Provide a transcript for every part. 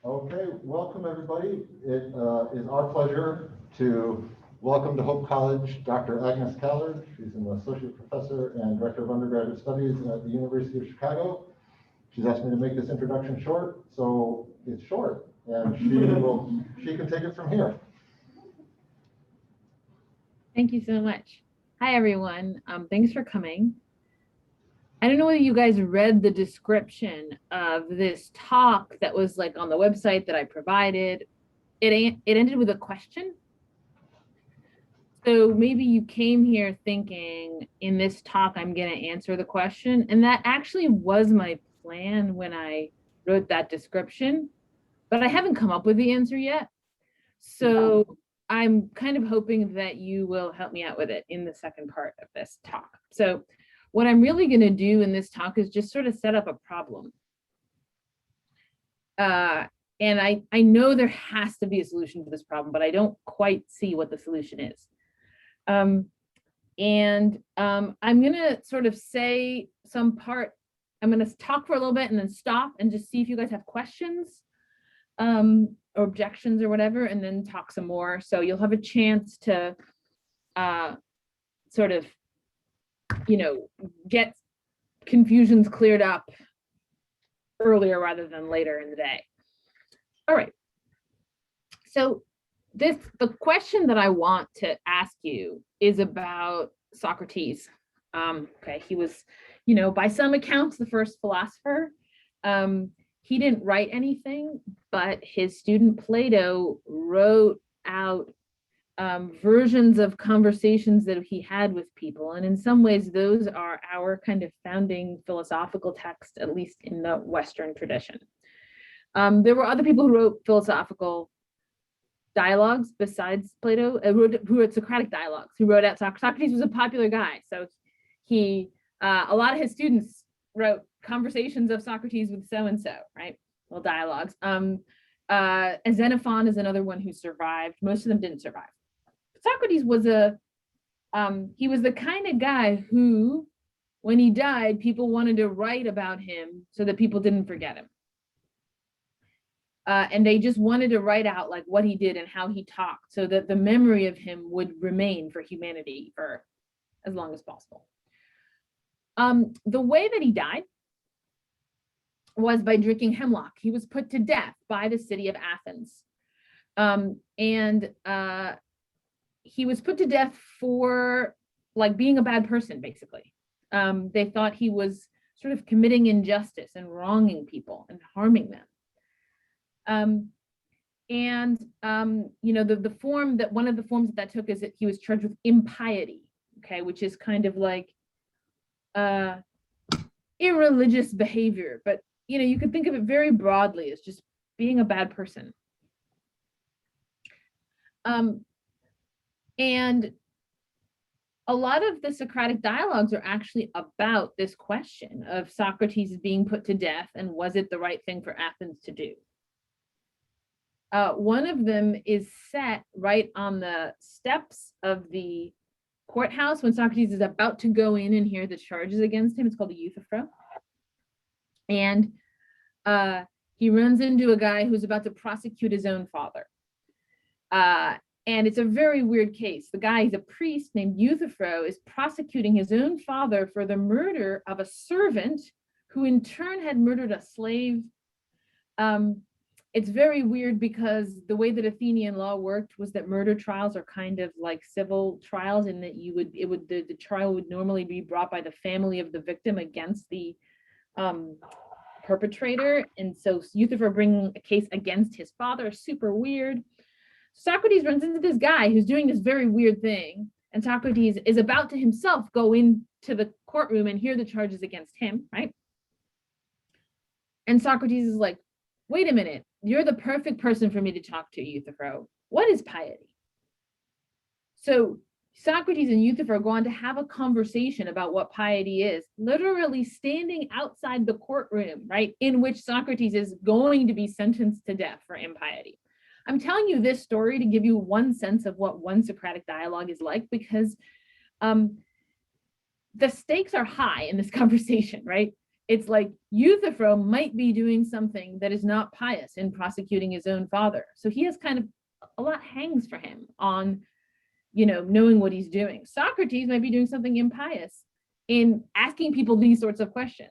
Okay, welcome everybody. It is our pleasure to welcome to Hope College Dr. Agnes Callard. She's an associate professor and director of undergraduate studies at the University of Chicago. She's asked me to make this introduction short, so it's short, and she can take it from here. Thank you so much. Hi, everyone. Thanks for coming. I don't know whether you guys read the description of this talk that was like on the website that I provided. It ended with a question. So maybe you came here thinking in this talk, I'm going to answer the question. And that actually was my plan when I wrote that description, but I haven't come up with the answer yet. So I'm kind of hoping that you will help me out with it in the second part of this talk. So what I'm really going to do in this talk is just sort of set up a problem. And I know there has to be a solution to this problem, but I don't quite see what the solution is. I'm going to sort of say some part, I'm going to talk for a little bit and then stop and just see if you guys have questions or objections or whatever, and then talk some more. So you'll have a chance to sort of, get confusions cleared up earlier rather than later in the day. All right. So the question that I want to ask you is about Socrates. Okay, he was, by some accounts, the first philosopher. He didn't write anything, but his student Plato wrote out versions of conversations that he had with people. And in some ways, those are our kind of founding philosophical text, at least in the Western tradition. There were other people who wrote philosophical dialogues besides Plato, who wrote Socratic dialogues, who wrote out Socrates was a popular guy. So he, a lot of his students wrote conversations of Socrates with so-and-so, right? Well, dialogues. Xenophon is another one who survived. Most of them didn't survive. Socrates was he was the kind of guy who, when he died, people wanted to write about him so that people didn't forget him. And they just wanted to write out like what he did and how he talked so that the memory of him would remain for humanity for as long as possible. The way that he died was by drinking hemlock. He was put to death by the city of Athens. He was put to death for like being a bad person, basically. They thought he was sort of committing injustice and wronging people and harming them. The form that one of the forms that took is that he was charged with impiety, okay, which is kind of like irreligious behavior, but you could think of it very broadly as just being a bad person. And a lot of the Socratic dialogues are actually about this question of Socrates being put to death and was it the right thing for Athens to do? One of them is set right on the steps of the courthouse when Socrates is about to go in and hear the charges against him. It's called the Euthyphro. And he runs into a guy who's about to prosecute his own father. And it's a very weird case. The guy, he's a priest named Euthyphro, is prosecuting his own father for the murder of a servant who in turn had murdered a slave. It's very weird because the way that Athenian law worked was that murder trials are kind of like civil trials, in that the trial would normally be brought by the family of the victim against the perpetrator. And so Euthyphro bringing a case against his father is super weird. Socrates runs into this guy who's doing this very weird thing, and Socrates is about to himself go into the courtroom and hear the charges against him, right? And Socrates is like, wait a minute, you're the perfect person for me to talk to, Euthyphro. What is piety? So Socrates and Euthyphro go on to have a conversation about what piety is, literally standing outside the courtroom, right, in which Socrates is going to be sentenced to death for impiety. I'm telling you this story to give you one sense of what one Socratic dialogue is like, because the stakes are high in this conversation, right? it's like Euthyphro might be doing something that is not pious in prosecuting his own father. So he has kind of a lot hangs for him on, knowing what he's doing. Socrates might be doing something impious in asking people these sorts of questions,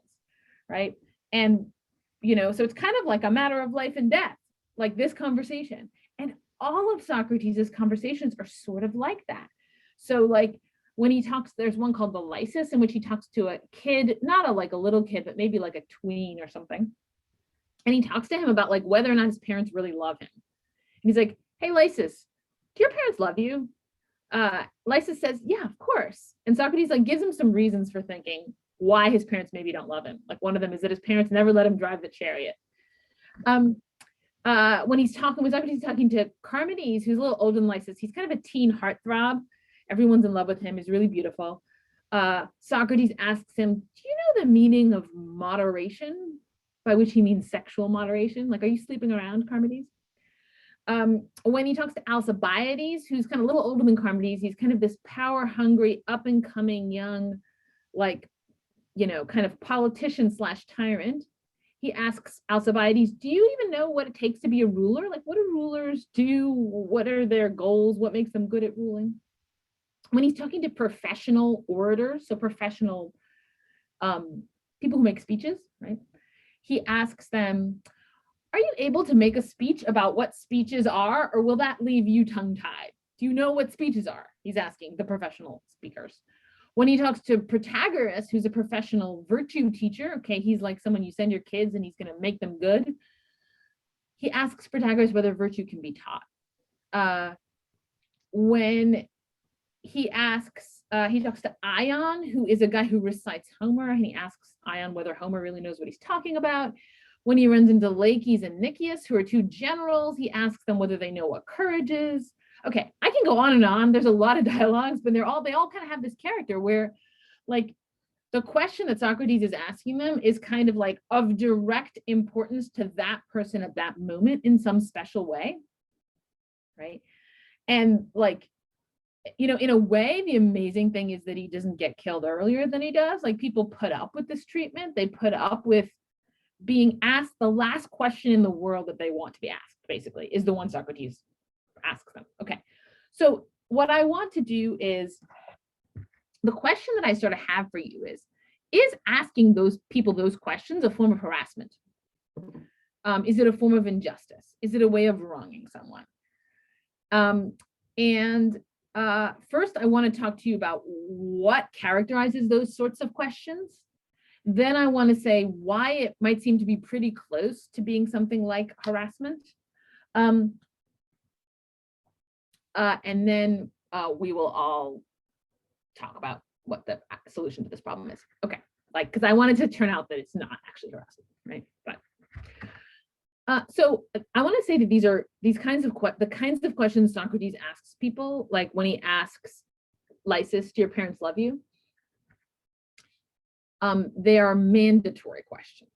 right? And, so it's kind of like a matter of life and death, like this conversation. And all of Socrates' conversations are sort of like that. So like when he talks, there's one called the Lysis in which he talks to a kid, not a little kid, but maybe like a tween or something. And he talks to him about like whether or not his parents really love him. And he's like, hey, Lysis, do your parents love you? Lysis says, yeah, of course. And Socrates like gives him some reasons for thinking why his parents maybe don't love him. Like one of them is that his parents never let him drive the chariot. When Socrates is talking to Charmides, who's a little older than Lysis, he's kind of a teen heartthrob. Everyone's in love with him. He's really beautiful. Socrates asks him, do you know the meaning of moderation? By which he means sexual moderation. Like, are you sleeping around, Charmides? When he talks to Alcibiades, who's kind of a little older than Charmides, he's kind of this power hungry, up and coming young, like, kind of politician / tyrant. He asks Alcibiades, do you even know what it takes to be a ruler? Like, what do rulers do? What are their goals? What makes them good at ruling? When he's talking to professional orators, so professional people who make speeches, right? He asks them, are you able to make a speech about what speeches are, or will that leave you tongue-tied? Do you know what speeches are? He's asking the professional speakers. When he talks to Protagoras, who's a professional virtue teacher, okay, he's like someone you send your kids and he's going to make them good. He asks Protagoras whether virtue can be taught. When he talks to Ion, who is a guy who recites Homer, and he asks Ion whether Homer really knows what he's talking about. When he runs into Laches and Nicias, who are two generals, he asks them whether they know what courage is. Okay, I can go on and on. There's a lot of dialogues, but they all kind of have this character where, like, the question that Socrates is asking them is kind of like of direct importance to that person at that moment in some special way, right? And like, in a way, the amazing thing is that he doesn't get killed earlier than he does. Like, people put up with this treatment. They put up with being asked the last question in the world that they want to be asked, basically, is the one Socrates asks them. Okay, so what I want to do is, the question that I sort of have for you is asking those people those questions a form of harassment? Is it a form of injustice? Is it a way of wronging someone? First, I want to talk to you about what characterizes those sorts of questions. Then I want to say why it might seem to be pretty close to being something like harassment. And then we will all talk about what the solution to this problem is. Okay, because I wanted to turn out that it's not actually harassment, right? But so I want to say that the kinds of questions Socrates asks people, like when he asks Lysis, do your parents love you? They are mandatory questions.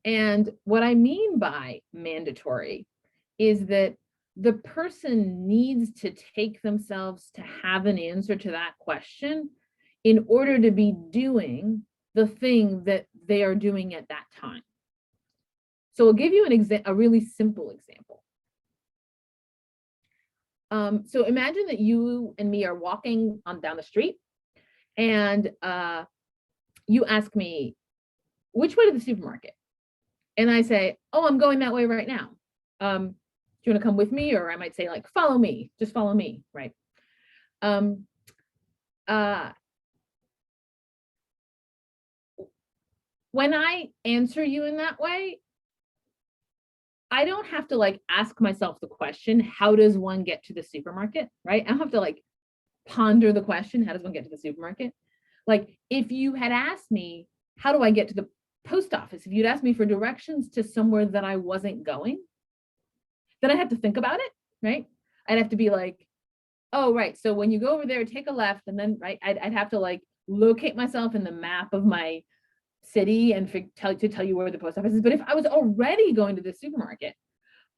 And what I mean by mandatory is that the person needs to take themselves to have an answer to that question in order to be doing the thing that they are doing at that time. So I'll give you a really simple example. So imagine that you and me are walking down the street, and you ask me, which way to the supermarket? And I say, oh, I'm going that way right now. Do you want to come with me? Or I might say, like, follow me, just follow me, right? When I answer you in that way, I don't have to like ask myself the question, how does one get to the supermarket, right? I don't have to like ponder the question, how does one get to the supermarket? Like, if you had asked me, how do I get to the post office? If you'd asked me for directions to somewhere that I wasn't going, then I'd have to think about it, right? I'd have to be like, oh, right, so when you go over there, take a left, and then, right, I'd have to like locate myself in the map of my city and tell you where the post office is. But if I was already going to the supermarket,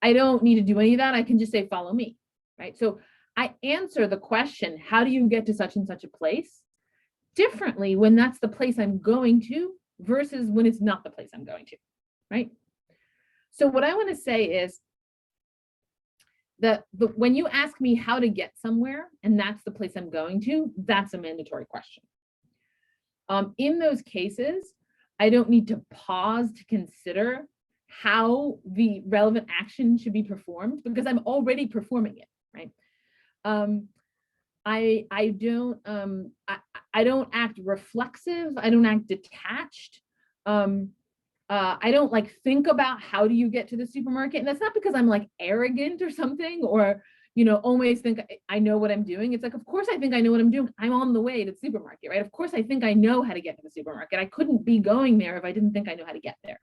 I don't need to do any of that. I can just say, follow me, right? So I answer the question, how do you get to such and such a place, differently when that's the place I'm going to versus when it's not the place I'm going to, right? So what I want to say is that when you ask me how to get somewhere, and that's the place I'm going to, that's a mandatory question. In those cases, I don't need to pause to consider how the relevant action should be performed because I'm already performing it, right? I don't act reflexive. I don't act detached. I don't like think about how do you get to the supermarket. And that's not because I'm like arrogant or something, or, you know, always think I know what I'm doing. It's like, of course I think I know what I'm doing. I'm on the way to the supermarket, right? Of course I think I know how to get to the supermarket. I couldn't be going there if I didn't think I know how to get there.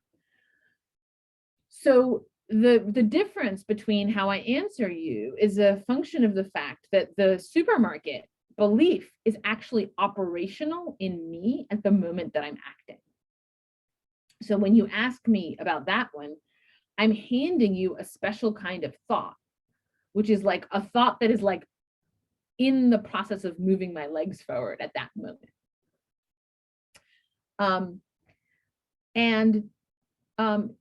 So the difference between how I answer you is a function of the fact that the supermarket belief is actually operational in me at the moment that I'm acting. So when you ask me about that one, I'm handing you a special kind of thought, which is like a thought that is like in the process of moving my legs forward at that moment.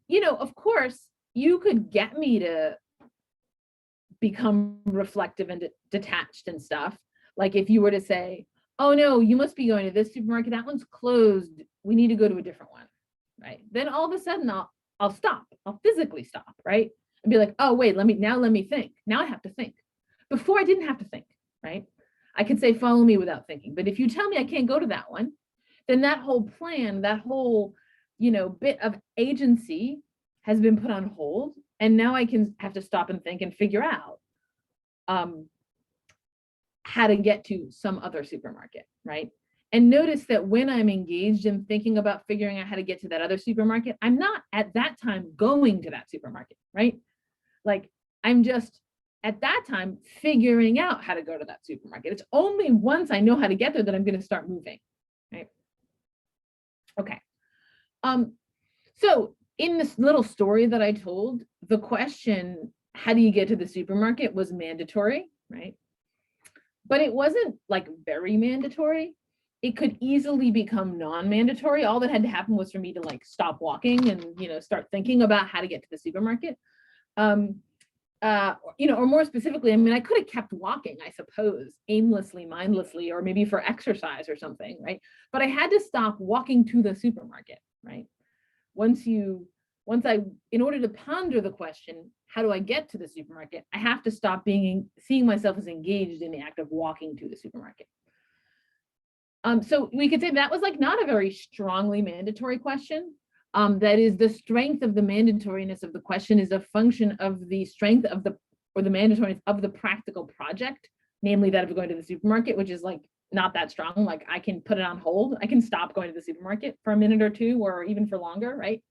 You know, of course, you could get me to become reflective and detached and stuff. Like if you were to say, oh no, you must be going to this supermarket, that one's closed, we need to go to a different one, right? Then all of a sudden I'll stop, I'll physically stop, right? And be like, oh wait, let me think. Now I have to think. Before I didn't have to think, right? I could say, follow me without thinking. But if you tell me I can't go to that one, then that whole plan, that whole, you know, bit of agency has been put on hold. And now I can have to stop and think and figure out how to get to some other supermarket, right? And notice that when I'm engaged in thinking about figuring out how to get to that other supermarket, I'm not at that time going to that supermarket, right? Like I'm just at that time figuring out how to go to that supermarket. It's only once I know how to get there that I'm going to start moving, right? Okay. So in this little story that I told, the question, how do you get to the supermarket, was mandatory, right? But it wasn't like very mandatory. It could easily become non-mandatory. All that had to happen was for me to like stop walking and, you know, start thinking about how to get to the supermarket. You know, or more specifically, I mean, I could have kept walking, I suppose, aimlessly, mindlessly, or maybe for exercise or something, right? But I had to stop walking to the supermarket, right? In order to ponder the question, how do I get to the supermarket? I have to stop seeing myself as engaged in the act of walking to the supermarket. So we could say that was like not a very strongly mandatory question. That is, the strength of the mandatoriness of the question is a function of the strength of the mandatoriness of the practical project, namely that of going to the supermarket, which is like not that strong. Like I can put it on hold. I can stop going to the supermarket for a minute or two, or even for longer, right?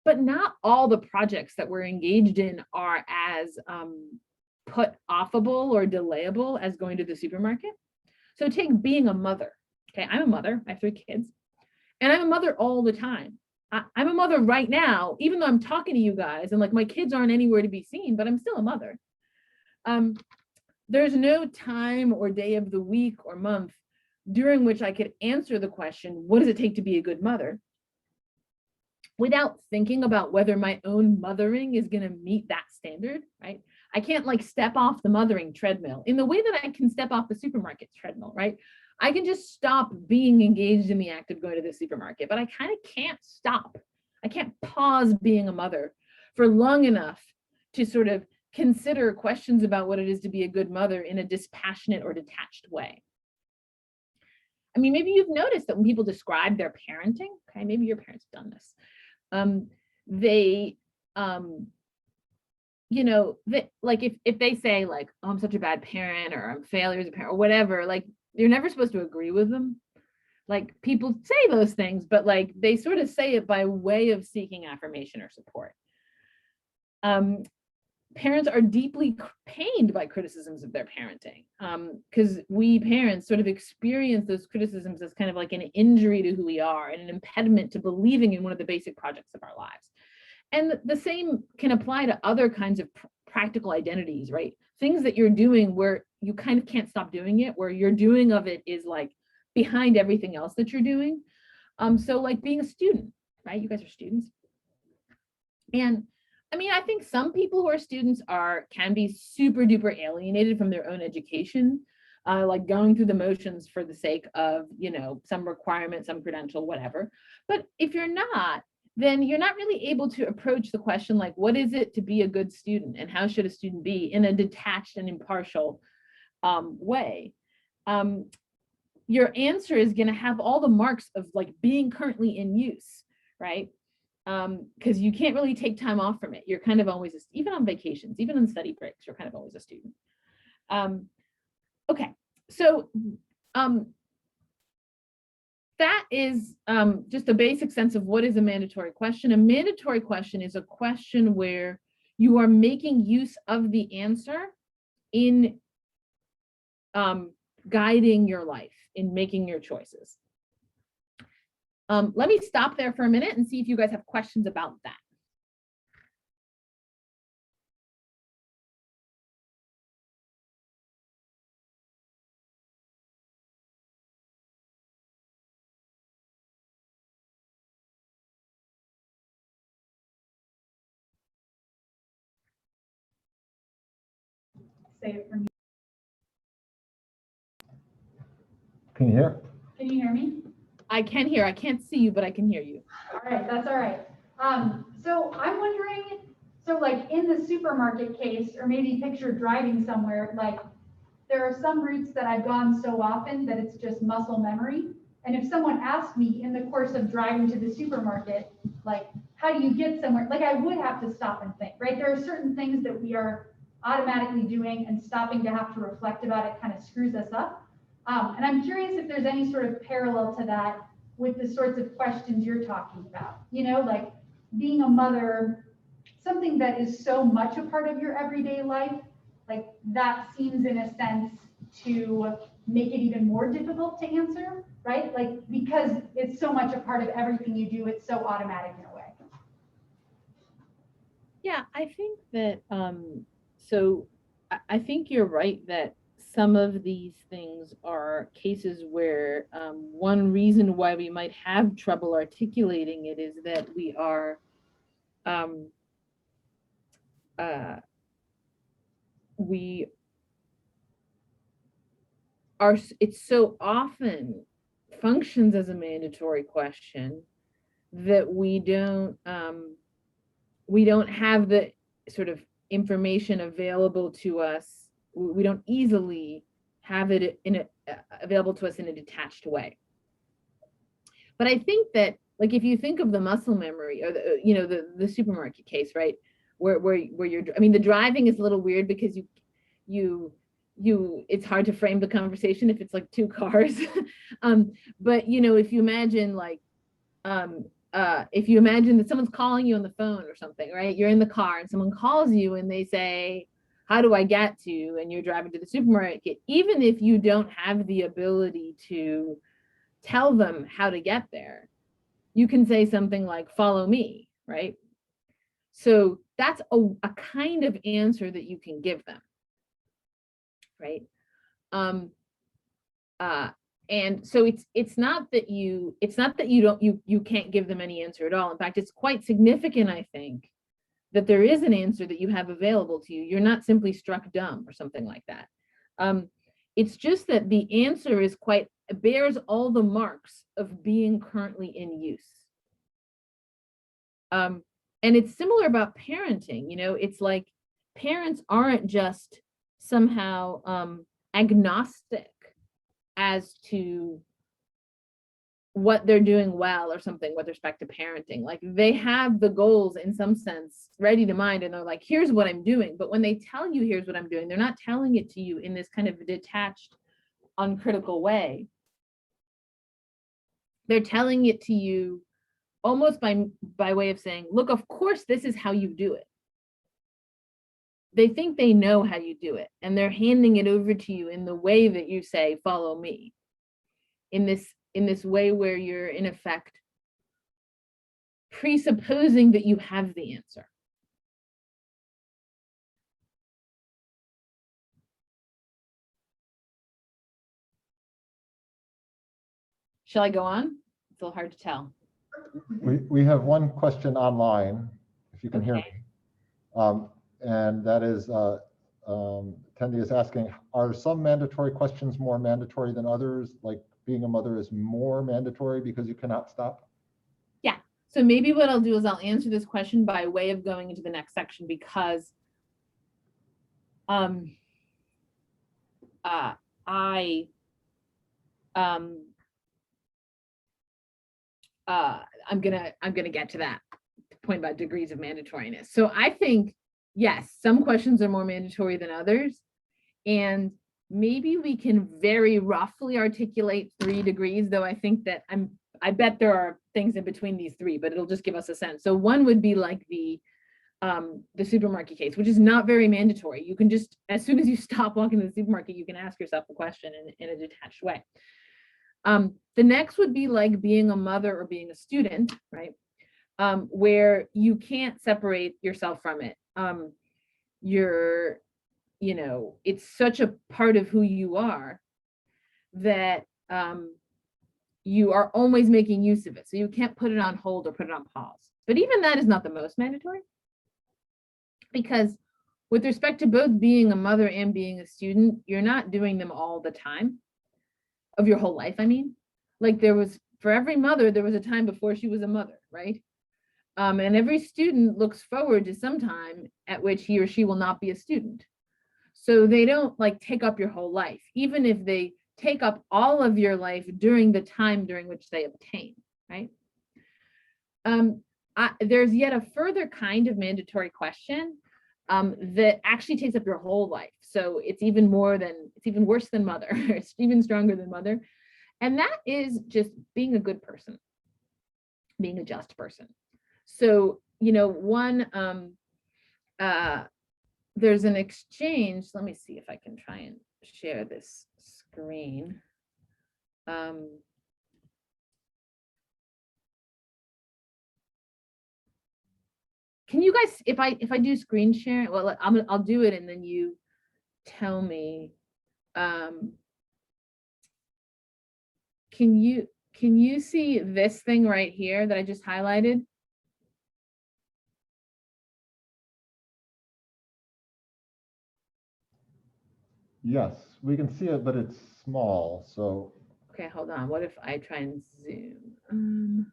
But not all the projects that we're engaged in are as put offable or delayable as going to the supermarket. So take being a mother. Okay, I'm a mother. I have 3 kids, and I'm a mother all the time. I'm a mother right now, even though I'm talking to you guys, and like my kids aren't anywhere to be seen, but I'm still a mother. There's no time or day of the week or month during which I could answer the question, what does it take to be a good mother, without thinking about whether my own mothering is going to meet that standard, right? I can't like step off the mothering treadmill in the way that I can step off the supermarket treadmill, right? I can just stop being engaged in the act of going to the supermarket, but I kind of can't stop. I can't pause being a mother for long enough to sort of consider questions about what it is to be a good mother in a dispassionate or detached way. I mean, maybe you've noticed that when people describe their parenting, okay, maybe your parents have done this. You know, like if they say like, oh, I'm such a bad parent, or I'm a failure as a parent, or whatever, like you're never supposed to agree with them. Like people say those things, but like they sort of say it by way of seeking affirmation or support. Parents are deeply pained by criticisms of their parenting, because we parents sort of experience those criticisms as kind of like an injury to who we are and an impediment to believing in one of the basic projects of our lives. And the same can apply to other kinds of practical identities, right? Things that you're doing where you kind of can't stop doing it, where your doing of it is like behind everything else that you're doing. So like being a student, right? You guys are students. And I mean, I think some people who are students can be super duper alienated from their own education, like going through the motions for the sake of, some requirement, some credential, whatever. But if you're not, then you're not really able to approach the question like, what is it to be a good student, and how should a student be in a detached and impartial way? Your answer is going to have all the marks of like being currently in use, right? Because you can't really take time off from it. You're kind of always, even on vacations, even on study breaks, you're kind of always a student. Okay, so that is just a basic sense of what is a mandatory question. A mandatory question is a question where you are making use of the answer in guiding your life, in making your choices. Let me stop there for a minute and see if you guys have questions about that. Say it for me. Can you hear? Can you hear me? I can hear. I can't see you, but I can hear you. All right, that's all right. So I'm wondering, so like in the supermarket case, or maybe picture driving somewhere, like there are some routes that I've gone so often that it's just muscle memory. And if someone asked me in the course of driving to the supermarket, like, how do you get somewhere? Like I would have to stop and think, right? There are certain things that we are automatically doing, and stopping to have to reflect about it kind of screws us up. And I'm curious if there's any sort of parallel to that with the sorts of questions you're talking about, like being a mother, something that is so much a part of your everyday life, like that seems in a sense to make it even more difficult to answer, right? Like, because it's so much a part of everything you do, it's so automatic in a way. Yeah, I think that, so I think you're right that some of these things are cases where one reason why we might have trouble articulating it is that we are, it so often functions as a mandatory question that we don't have the sort of information available to us. We don't easily have it available to us in a detached way. But I think that, like, if you think of the muscle memory, or the supermarket case, right, where you're, I mean, the driving is a little weird because it's hard to frame the conversation if it's like two cars. But if you imagine like, if you imagine that someone's calling you on the phone or something, right? You're in the car and someone calls you and they say, how do I get to, and you're driving to the supermarket, even if you don't have the ability to tell them how to get there, you can say something like, follow me, right? So that's a kind of answer that you can give them, right? And so it's not that you can't give them any answer at all. In fact, it's quite significant, I think, that there is an answer that you have available to you. You're not simply struck dumb or something like that. It's just that the answer bears all the marks of being currently in use. And it's similar about parenting. It's like parents aren't just somehow agnostic as to what they're doing well or something with respect to parenting. Like, they have the goals in some sense ready to mind, and they're like, here's what I'm doing. But when they tell you here's what I'm doing, they're not telling it to you in this kind of detached, uncritical way. They're telling it to you almost by way of saying, look, of course, this is how you do it. They think they know how you do it, and they're handing it over to you in the way that you say, follow me, in this way where you're in effect presupposing that you have the answer. Shall I go on? still hard to tell. We have one question online, if you can hear me. And that is, Tendi is asking, are some mandatory questions more mandatory than others? Like being a mother is more mandatory because you cannot stop? Yeah, so maybe what I'll do is I'll answer this question by way of going into the next section, because I'm gonna get to that point about degrees of mandatoriness. So I think, yes, some questions are more mandatory than others, and maybe we can very roughly articulate 3 degrees, though I think that I bet there are things in between these 3, but it'll just give us a sense. So one would be like the supermarket case, which is not very mandatory. You can just, as soon as you stop walking to the supermarket, you can ask yourself a question in a detached way. The next would be like being a mother or being a student, right? Where you can't separate yourself from it. It's such a part of who you are that you are always making use of it. So you can't put it on hold or put it on pause. But even that is not the most mandatory, because with respect to both being a mother and being a student, you're not doing them all the time of your whole life. I mean, like for every mother, there was a time before she was a mother, right? And every student looks forward to some time at which he or she will not be a student. So they don't like take up your whole life, even if they take up all of your life during the time during which they obtain, right? There's yet a further kind of mandatory question that actually takes up your whole life. So it's even worse than mother. It's even stronger than mother. And that is just being a good person, being a just person. So, there's an exchange. Let me see if I can try and share this screen. Can you guys, if I do screen share, well, I'll do it and then you tell me. Can you see this thing right here that I just highlighted? Yes, we can see it, but it's small, so. Okay, hold on. What if I try and zoom? I'm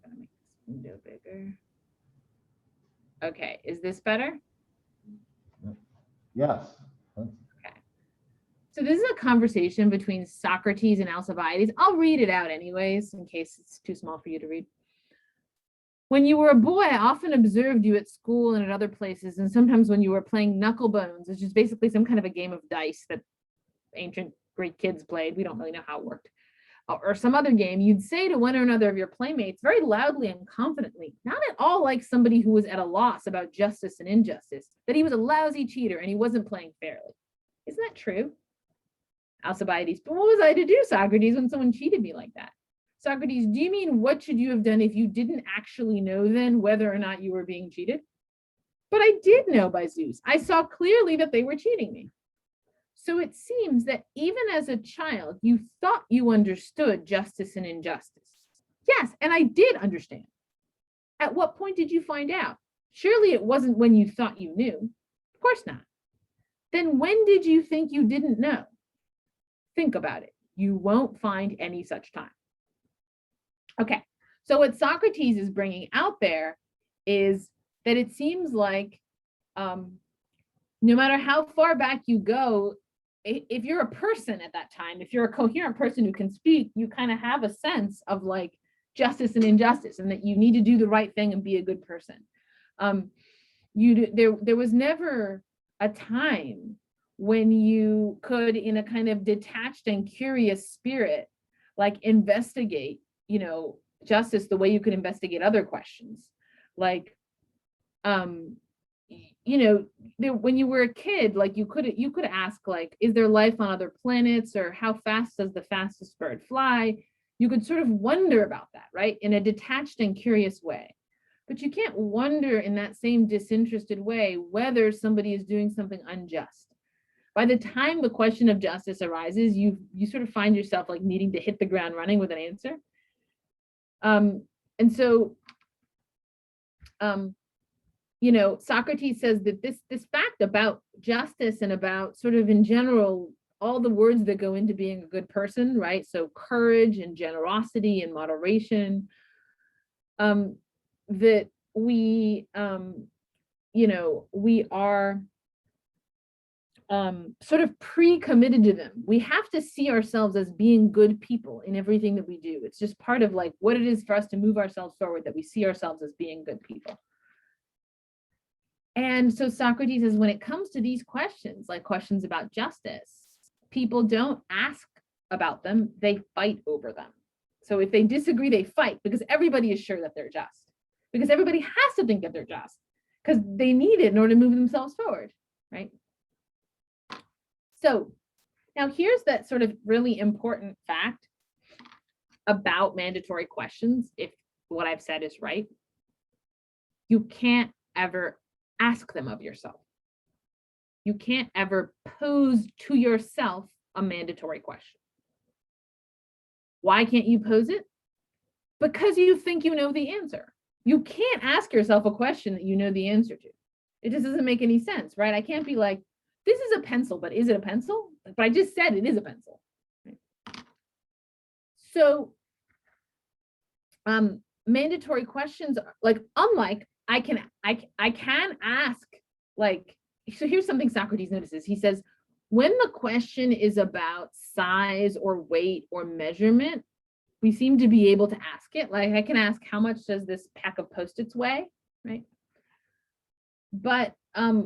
gonna make this window bigger. Okay, is this better? Yes. Okay. So this is a conversation between Socrates and Alcibiades. I'll read it out anyways, in case it's too small for you to read. When you were a boy, I often observed you at school and at other places, and sometimes when you were playing knucklebones, which is basically some kind of a game of dice that ancient Greek kids played. We don't really know how it worked. Or some other game, you'd say to one or another of your playmates very loudly and confidently, not at all like somebody who was at a loss about justice and injustice, that he was a lousy cheater and he wasn't playing fairly. Isn't that true? Alcibiades, but what was I to do, Socrates, when someone cheated me like that? Socrates, do you mean what should you have done if you didn't actually know then whether or not you were being cheated? But I did know, by Zeus. I saw clearly that they were cheating me. So it seems that even as a child, you thought you understood justice and injustice. Yes, and I did understand. At what point did you find out? Surely it wasn't when you thought you knew. Of course not. Then when did you think you didn't know? Think about it. You won't find any such time. Okay, so what Socrates is bringing out there is that it seems like no matter how far back you go, if you're a person at that time, if you're a coherent person who can speak, you kind of have a sense of like justice and injustice, and that you need to do the right thing and be a good person. There was never a time when you could, in a kind of detached and curious spirit, like investigate, justice the way you could investigate other questions. Like, when you were a kid, like you could ask, like, is there life on other planets, or how fast does the fastest bird fly? You could sort of wonder about that, right? In a detached and curious way. But you can't wonder in that same disinterested way whether somebody is doing something unjust. By the time the question of justice arises, you sort of find yourself like needing to hit the ground running with an answer. And so, you know, Socrates says that this fact about justice and about sort of in general, all the words that go into being a good person, right? So courage and generosity and moderation, that we, you know, we are sort of pre-committed to them. We have to see ourselves as being good people in everything that we do. It's just part of like what it is for us to move ourselves forward, that we see ourselves as being good people. And so Socrates says, when it comes to these questions, like questions about justice, people don't ask about them, they fight over them. So if they disagree, they fight because everybody is sure that they're just, because everybody has to think that they're just, because they need it in order to move themselves forward, right? So now here's that sort of really important fact about mandatory questions, if what I've said is right. You can't ever ask them of yourself. You can't ever pose to yourself a mandatory question. Why can't you pose it? Because you think you know the answer. You can't ask yourself a question that you know the answer to. It just doesn't make any sense, right? I can't be like, this is a pencil, but is it a pencil? But I just said it is a pencil. Right? So mandatory questions are like, unlike I can ask, like, so here's something Socrates notices. He says, when the question is about size or weight or measurement, we seem to be able to ask it. Like I can ask, how much does this pack of Post-its weigh, right? But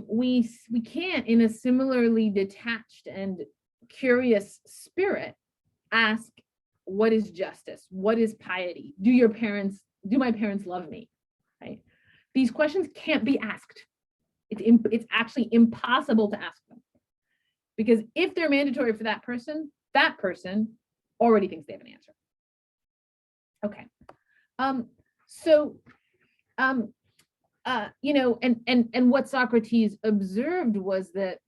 we can't, in a similarly detached and curious spirit, ask, what is justice? What is piety? Do my parents love me, right? These questions can't be asked. It's actually impossible to ask them, because if they're mandatory for that person already thinks they have an answer. Okay. You know, and what Socrates observed was that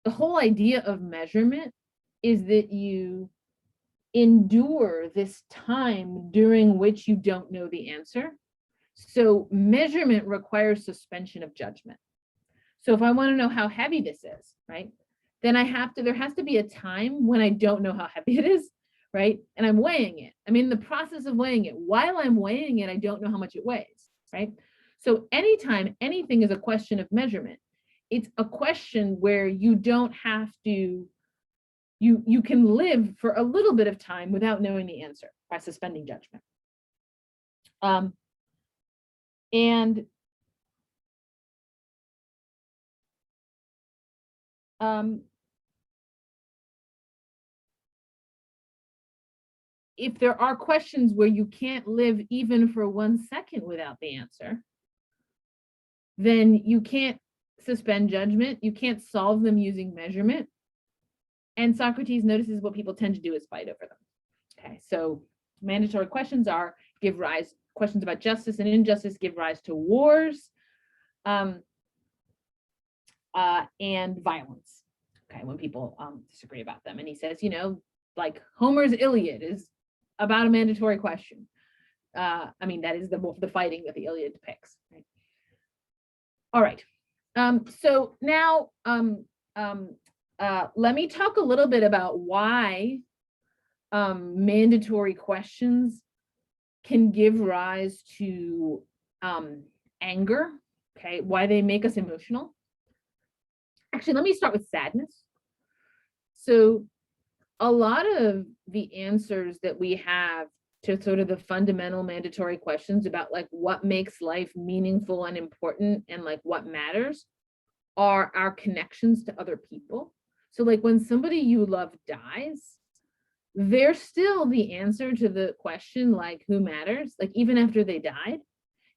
the whole idea of measurement is that you endure this time during which you don't know the answer. So measurement requires suspension of judgment. So if I want to know how heavy this is, right, then there has to be a time when I don't know how heavy it is, right? And I'm weighing it. I'm in the process of weighing it. While I'm weighing it, I don't know how much it weighs, right? So anytime anything is a question of measurement, it's a question where you don't have to, you can live for a little bit of time without knowing the answer by suspending judgment. If there are questions where you can't live even for 1 second without the answer, then you can't suspend judgment. You can't solve them using measurement. And Socrates notices what people tend to do is fight over them. Okay, so mandatory questions questions about justice and injustice give rise to wars and violence. Okay, when people disagree about them. And he says, you know, like Homer's Iliad is about a mandatory question. I mean, that is the fighting that the Iliad depicts. Right? All right. So now let me talk a little bit about why mandatory questions can give rise to anger. Okay, why they make us emotional. Actually, let me start with sadness. So a lot of the answers that we have to sort of the fundamental mandatory questions about like what makes life meaningful and important and like what matters are our connections to other people. So like when somebody you love dies, they're still the answer to the question, like who matters, like even after they died.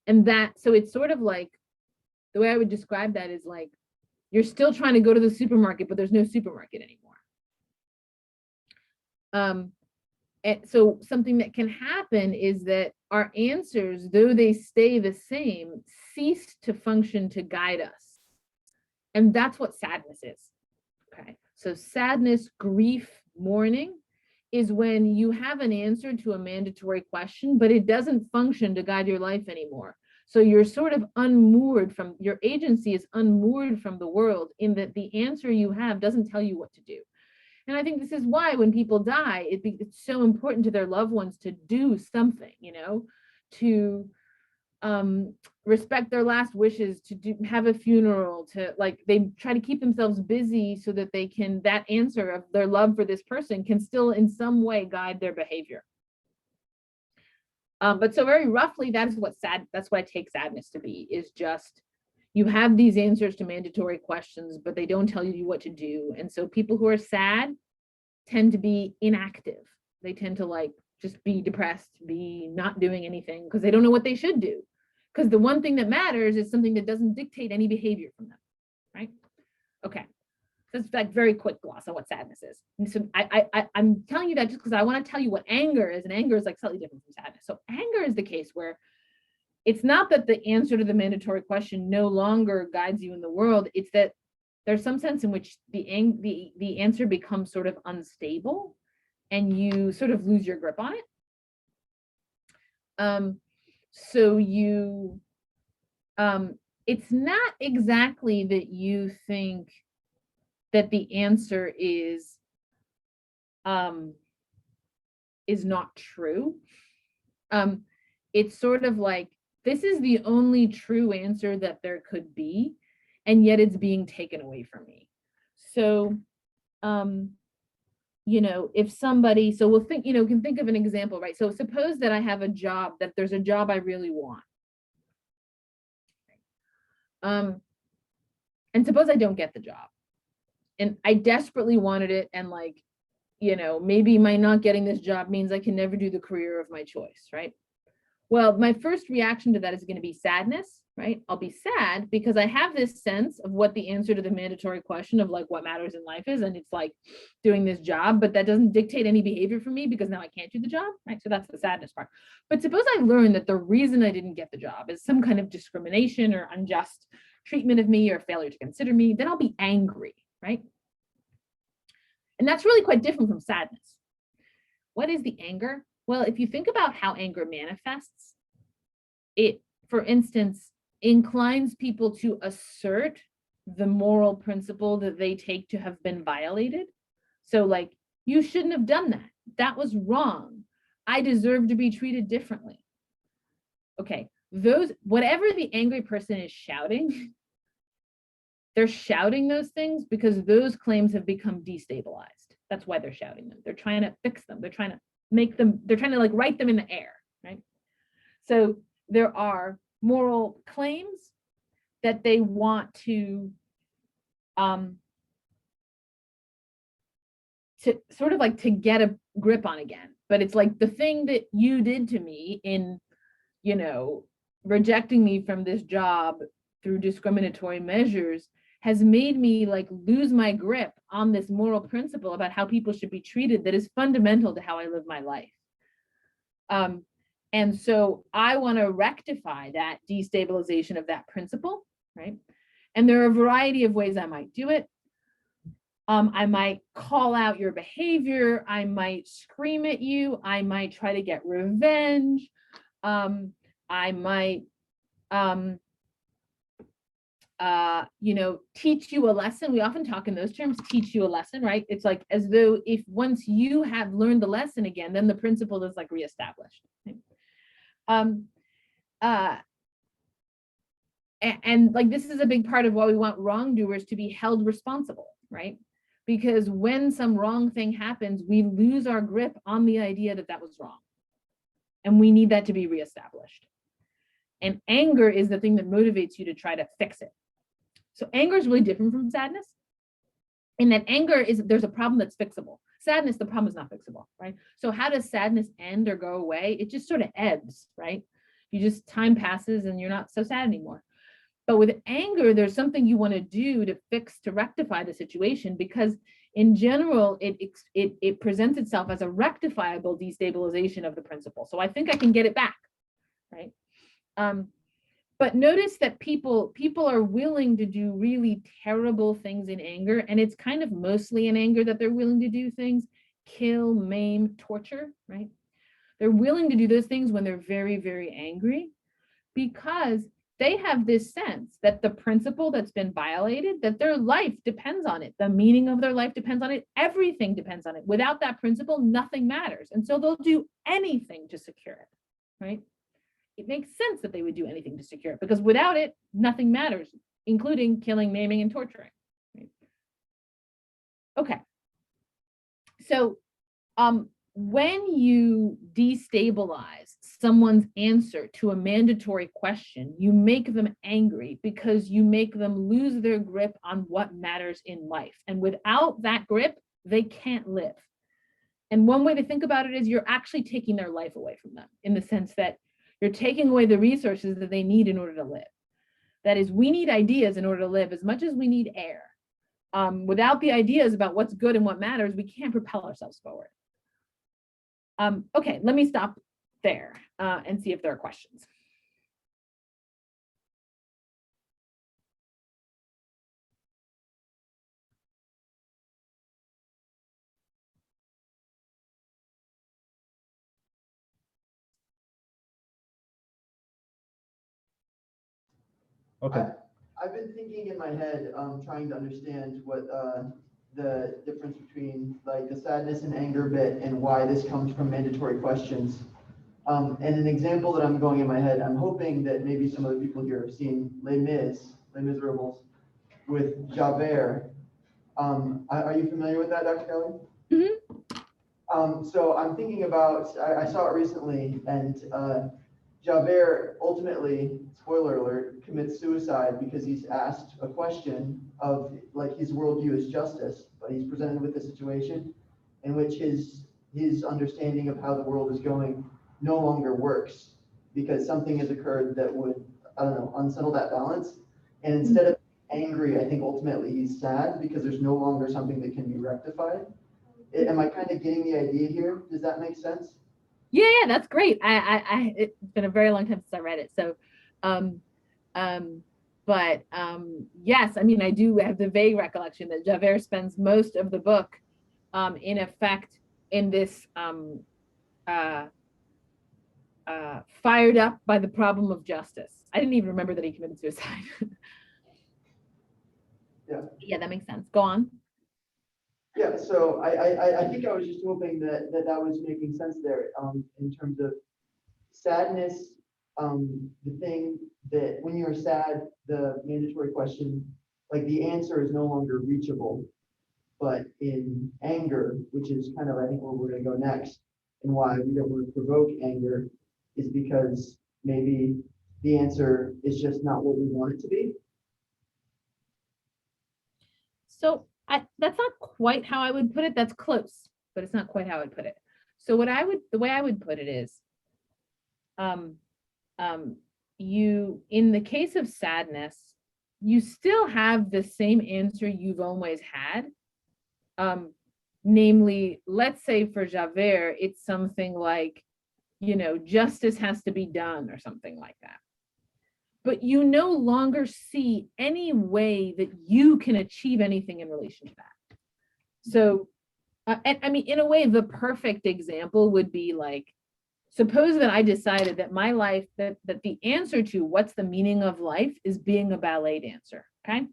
And that, so it's sort of like, the way I would describe that is like, you're still trying to go to the supermarket, but there's no supermarket anymore. And so something that can happen is that our answers, though they stay the same, cease to function to guide us. And that's what sadness is. Okay. So sadness, grief, mourning is when you have an answer to a mandatory question, but it doesn't function to guide your life anymore. So you're sort of unmoored from, your agency is unmoored from the world in that the answer you have doesn't tell you what to do. And I think this is why when people die, it's so important to their loved ones to do something, you know, to respect their last wishes, to have a funeral, to like, they try to keep themselves busy so that they can, that answer of their love for this person can still in some way guide their behavior. But so very roughly, that's what I take sadness to be, is just, you have these answers to mandatory questions, but they don't tell you what to do. And so people who are sad tend to be inactive. They tend to like just be depressed, be not doing anything because they don't know what they should do. Because the one thing that matters is something that doesn't dictate any behavior from them, right? Okay, so it's like very quick gloss on what sadness is. And so I'm telling you that just because I want to tell you what anger is, and anger is like slightly different from sadness. So anger is the case where it's not that the answer to the mandatory question no longer guides you in the world. It's that there's some sense in which the answer becomes sort of unstable and you sort of lose your grip on it. So you, it's not exactly that you think that the answer is not true. It's sort of like, this is the only true answer that there could be, and yet it's being taken away from me. So, you know, if somebody, so we'll think, you know, can think of an example, right? So suppose that I have a job, that there's a job I really want. And suppose I don't get the job and I desperately wanted it. And like, you know, maybe my not getting this job means I can never do the career of my choice, right? Well, my first reaction to that is going to be sadness, right? I'll be sad because I have this sense of what the answer to the mandatory question of like what matters in life is. And it's like doing this job, but that doesn't dictate any behavior for me because now I can't do the job, right? So that's the sadness part. But suppose I learn that the reason I didn't get the job is some kind of discrimination or unjust treatment of me or failure to consider me, then I'll be angry, right? And that's really quite different from sadness. What is the anger? Well, if you think about how anger manifests, it, for instance, inclines people to assert the moral principle that they take to have been violated. So like, you shouldn't have done that. That was wrong. I deserve to be treated differently. Okay, those, whatever the angry person is shouting, they're shouting those things because those claims have become destabilized. That's why they're shouting them. They're trying to fix them. They're trying to make them, they're trying to like write them in the air, right? So there are moral claims that they want to sort of like to get a grip on again. But it's like the thing that you did to me in, you know, rejecting me from this job through discriminatory measures has made me like lose my grip on this moral principle about how people should be treated that is fundamental to how I live my life. And so I want to rectify that destabilization of that principle, right? And there are a variety of ways I might do it. I might call out your behavior. I might scream at you. I might try to get revenge. I might, you know, teach you a lesson. We often talk in those terms, teach you a lesson, right? It's like as though if once you have learned the lesson again, then the principle is like reestablished. Right? And like, this is a big part of why we want wrongdoers to be held responsible, right? Because when some wrong thing happens, we lose our grip on the idea that that was wrong. And we need that to be reestablished. And anger is the thing that motivates you to try to fix it. So anger is really different from sadness. In that anger is, there's a problem that's fixable. Sadness, the problem is not fixable, right? So how does sadness end or go away? It just sort of ebbs, right? You just, time passes and you're not so sad anymore. But with anger, there's something you want to do to fix, to rectify the situation, because in general, it presents itself as a rectifiable destabilization of the principle. So I think I can get it back, right? But notice that people are willing to do really terrible things in anger, and it's kind of mostly in anger that they're willing to do things, kill, maim, torture, right? They're willing to do those things when they're very, very angry, because they have this sense that the principle that's been violated, that their life depends on it, the meaning of their life depends on it, everything depends on it. Without that principle, nothing matters. And so they'll do anything to secure it, right? It makes sense that they would do anything to secure it, because without it, nothing matters, including killing, maiming, and torturing. Right? Okay. So when you destabilize someone's answer to a mandatory question, you make them angry because you make them lose their grip on what matters in life. And without that grip, they can't live. And one way to think about it is you're actually taking their life away from them, in the sense that you're taking away the resources that they need in order to live. That is, we need ideas in order to live as much as we need air. Without the ideas about what's good and what matters, we can't propel ourselves forward. Okay, let me stop there and see if there are questions. Okay. I've been thinking in my head, trying to understand what the difference between like the sadness and anger bit and why this comes from mandatory questions. And an example that I'm going in my head, I'm hoping that maybe some other people here have seen Les Miserables with Javert. Are you familiar with that, Dr. Kelly? Mm-hmm. So I'm thinking about, I saw it recently, and Javert ultimately, spoiler alert, commits suicide because he's asked a question of like his worldview is justice, but he's presented with a situation in which his understanding of how the world is going no longer works because something has occurred that would, I don't know, unsettle that balance. And instead of angry, I think ultimately he's sad because there's no longer something that can be rectified. Am I kind of getting the idea here? Does that make sense? Yeah, that's great. It's been a very long time since I read it. So, yes, I mean, I do have the vague recollection that Javert spends most of the book, in effect, in this fired up by the problem of justice. I didn't even remember that he committed suicide. Yeah, that makes sense. Go on. Yeah, so I think I was just hoping that was making sense there, in terms of sadness. The thing that when you're sad, the mandatory question, like the answer is no longer reachable, but in anger, which is kind of, I think, where we're going to go next, and why we don't want to provoke anger, is because maybe the answer is just not what we want it to be. So that's not quite how I would put it. That's close, but it's not quite how I would put it. So the way I would put it is, you, in the case of sadness, you still have the same answer you've always had. Namely, let's say for Javert, it's something like, justice has to be done or something like that. But you no longer see any way that you can achieve anything in relation to that. So, and I mean, in a way, the perfect example would be like, suppose that I decided that my life, that the answer to what's the meaning of life is being a ballet dancer, okay?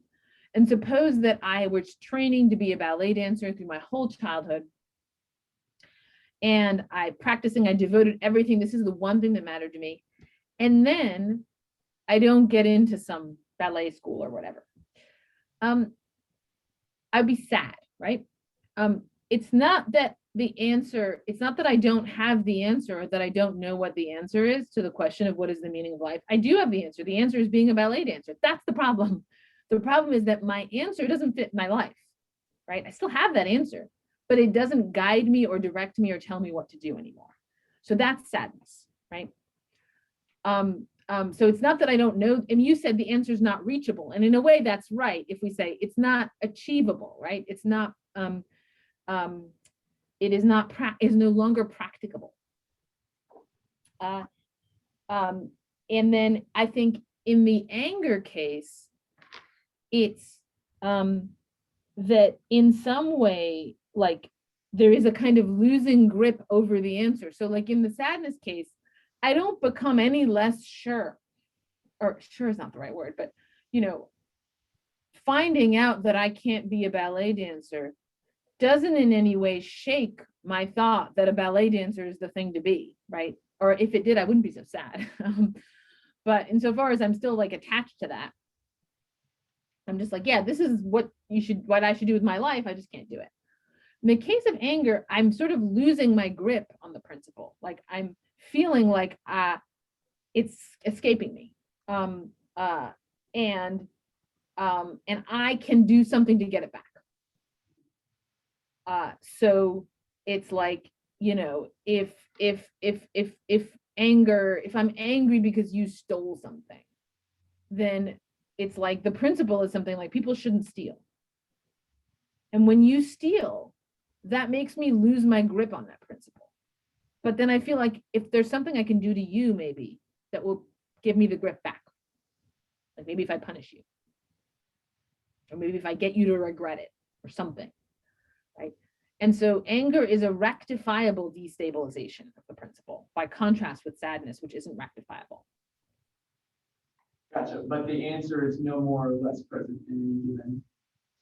And suppose that I was training to be a ballet dancer through my whole childhood. And I devoted everything. This is the one thing that mattered to me. And then I don't get into some ballet school or whatever. I'd be sad, right? It's not that I don't have the answer or that I don't know what the answer is to the question of what is the meaning of life. I do have the answer. The answer is being a ballet dancer. That's the problem. The problem is that my answer doesn't fit my life, right? I still have that answer, but it doesn't guide me or direct me or tell me what to do anymore. So that's sadness, right? So it's not that I don't know, and you said the answer is not reachable. And in a way that's right. If we say it's not achievable, right? It's not, it is not is no longer practicable. And then I think in the anger case, it's that in some way, like there is a kind of losing grip over the answer. So like in the sadness case, I don't become any less sure, or sure is not the right word, but you know, finding out that I can't be a ballet dancer doesn't in any way shake my thought that a ballet dancer is the thing to be, right? Or if it did, I wouldn't be so sad. But insofar as I'm still like attached to that, I'm just like, yeah, this is what I should do with my life. I just can't do it. In the case of anger, I'm sort of losing my grip on the principle. Like I'm feeling like it's escaping me. And I can do something to get it back. So it's like, you know, if I'm angry because you stole something, then it's like the principle is something like people shouldn't steal. And when you steal, that makes me lose my grip on that principle. But then I feel like if there's something I can do to you, maybe that will give me the grip back. Like maybe if I punish you, or maybe if I get you to regret it or something, right? And so anger is a rectifiable destabilization of the principle, by contrast with sadness, which isn't rectifiable. Gotcha, but the answer is no more or less present in any given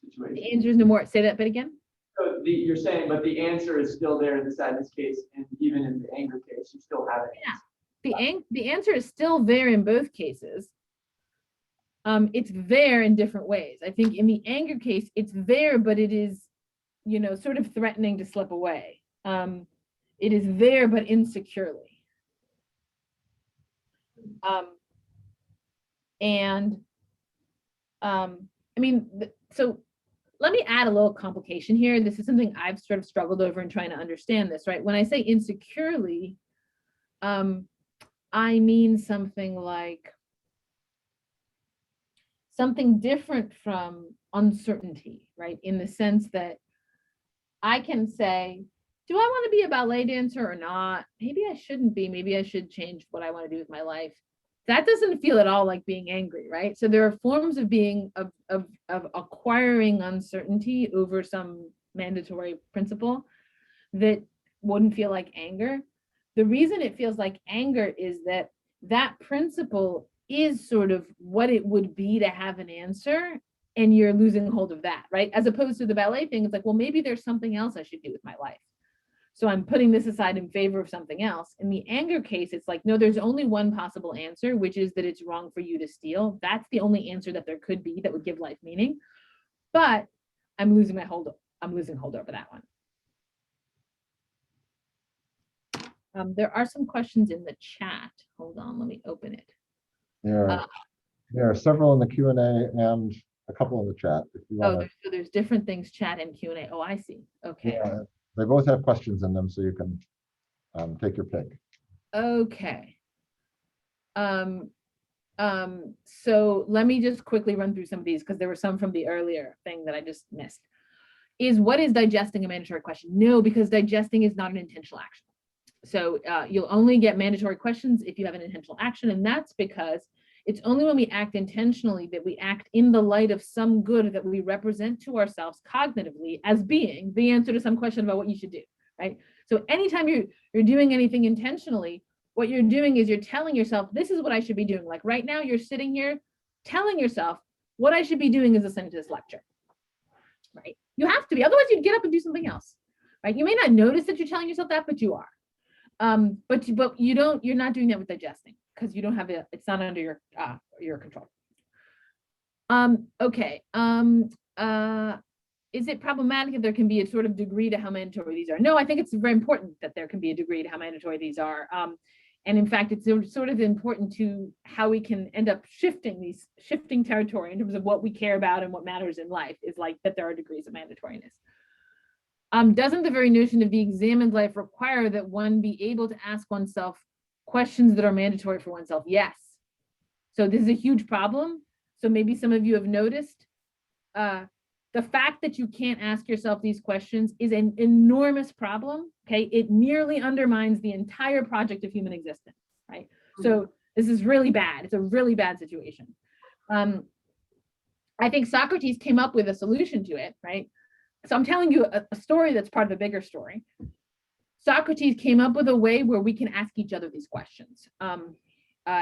situation. The answer is no more. Say that bit again. So you're saying, but the answer is still there in the sadness case, and even in the anger case, you still have it. Yeah, the answer is still there in both cases. It's there in different ways. I think in the anger case, it's there, but it is, you know, sort of threatening to slip away. It is there, but insecurely. I mean, so let me add a little complication here. This is something I've sort of struggled over in trying to understand this, right? When I say insecurely, I mean something like something different from uncertainty, right? In the sense that I can say, do I want to be a ballet dancer or not? Maybe I shouldn't be. Maybe I should change what I want to do with my life. That doesn't feel at all like being angry, right? So there are forms of being, of acquiring uncertainty over some mandatory principle that wouldn't feel like anger. The reason it feels like anger is that that principle is sort of what it would be to have an answer, and you're losing hold of that, right? As opposed to the ballet thing, it's like, well, maybe there's something else I should do with my life. So I'm putting this aside in favor of something else. In the anger case, it's like, no, there's only one possible answer, which is that it's wrong for you to steal. That's the only answer that there could be that would give life meaning. But I'm losing hold over that one. There are some questions in the chat. Hold on, let me open it. There are several in the Q&A and a couple in the chat. If you want so there's different things, chat and Q&A. Oh, I see. Okay. Yeah, they both have questions in them, so you can take your pick. Okay. So let me just quickly run through some of these because there were some from the earlier thing that I just missed. What is digesting a mandatory question? No, because digesting is not an intentional action. So you'll only get mandatory questions if you have an intentional action, and that's because it's only when we act intentionally that we act in the light of some good that we represent to ourselves cognitively as being the answer to some question about what you should do, right? So anytime you're doing anything intentionally, what you're doing is you're telling yourself, this is what I should be doing. Like right now, you're sitting here telling yourself what I should be doing is listening to this lecture, right? You have to be, otherwise you'd get up and do something else, right? You may not notice that you're telling yourself that, but you are. But you're not doing that with digesting because you don't have it, it's not under your control. Okay. Is it problematic if there can be a sort of degree to how mandatory these are? No, I think it's very important that there can be a degree to how mandatory these are. And in fact, it's sort of important to how we can end up shifting territory in terms of what we care about and what matters in life, is like that there are degrees of mandatoriness. Doesn't the very notion of the examined life require that one be able to ask oneself questions that are mandatory for oneself? Yes. So this is a huge problem. So maybe some of you have noticed The fact that you can't ask yourself these questions is an enormous problem, okay? It nearly undermines the entire project of human existence, right? So this is really bad. It's a really bad situation. I think Socrates came up with a solution to it, right? So I'm telling you a story that's part of a bigger story. Socrates came up with a way where we can ask each other these questions,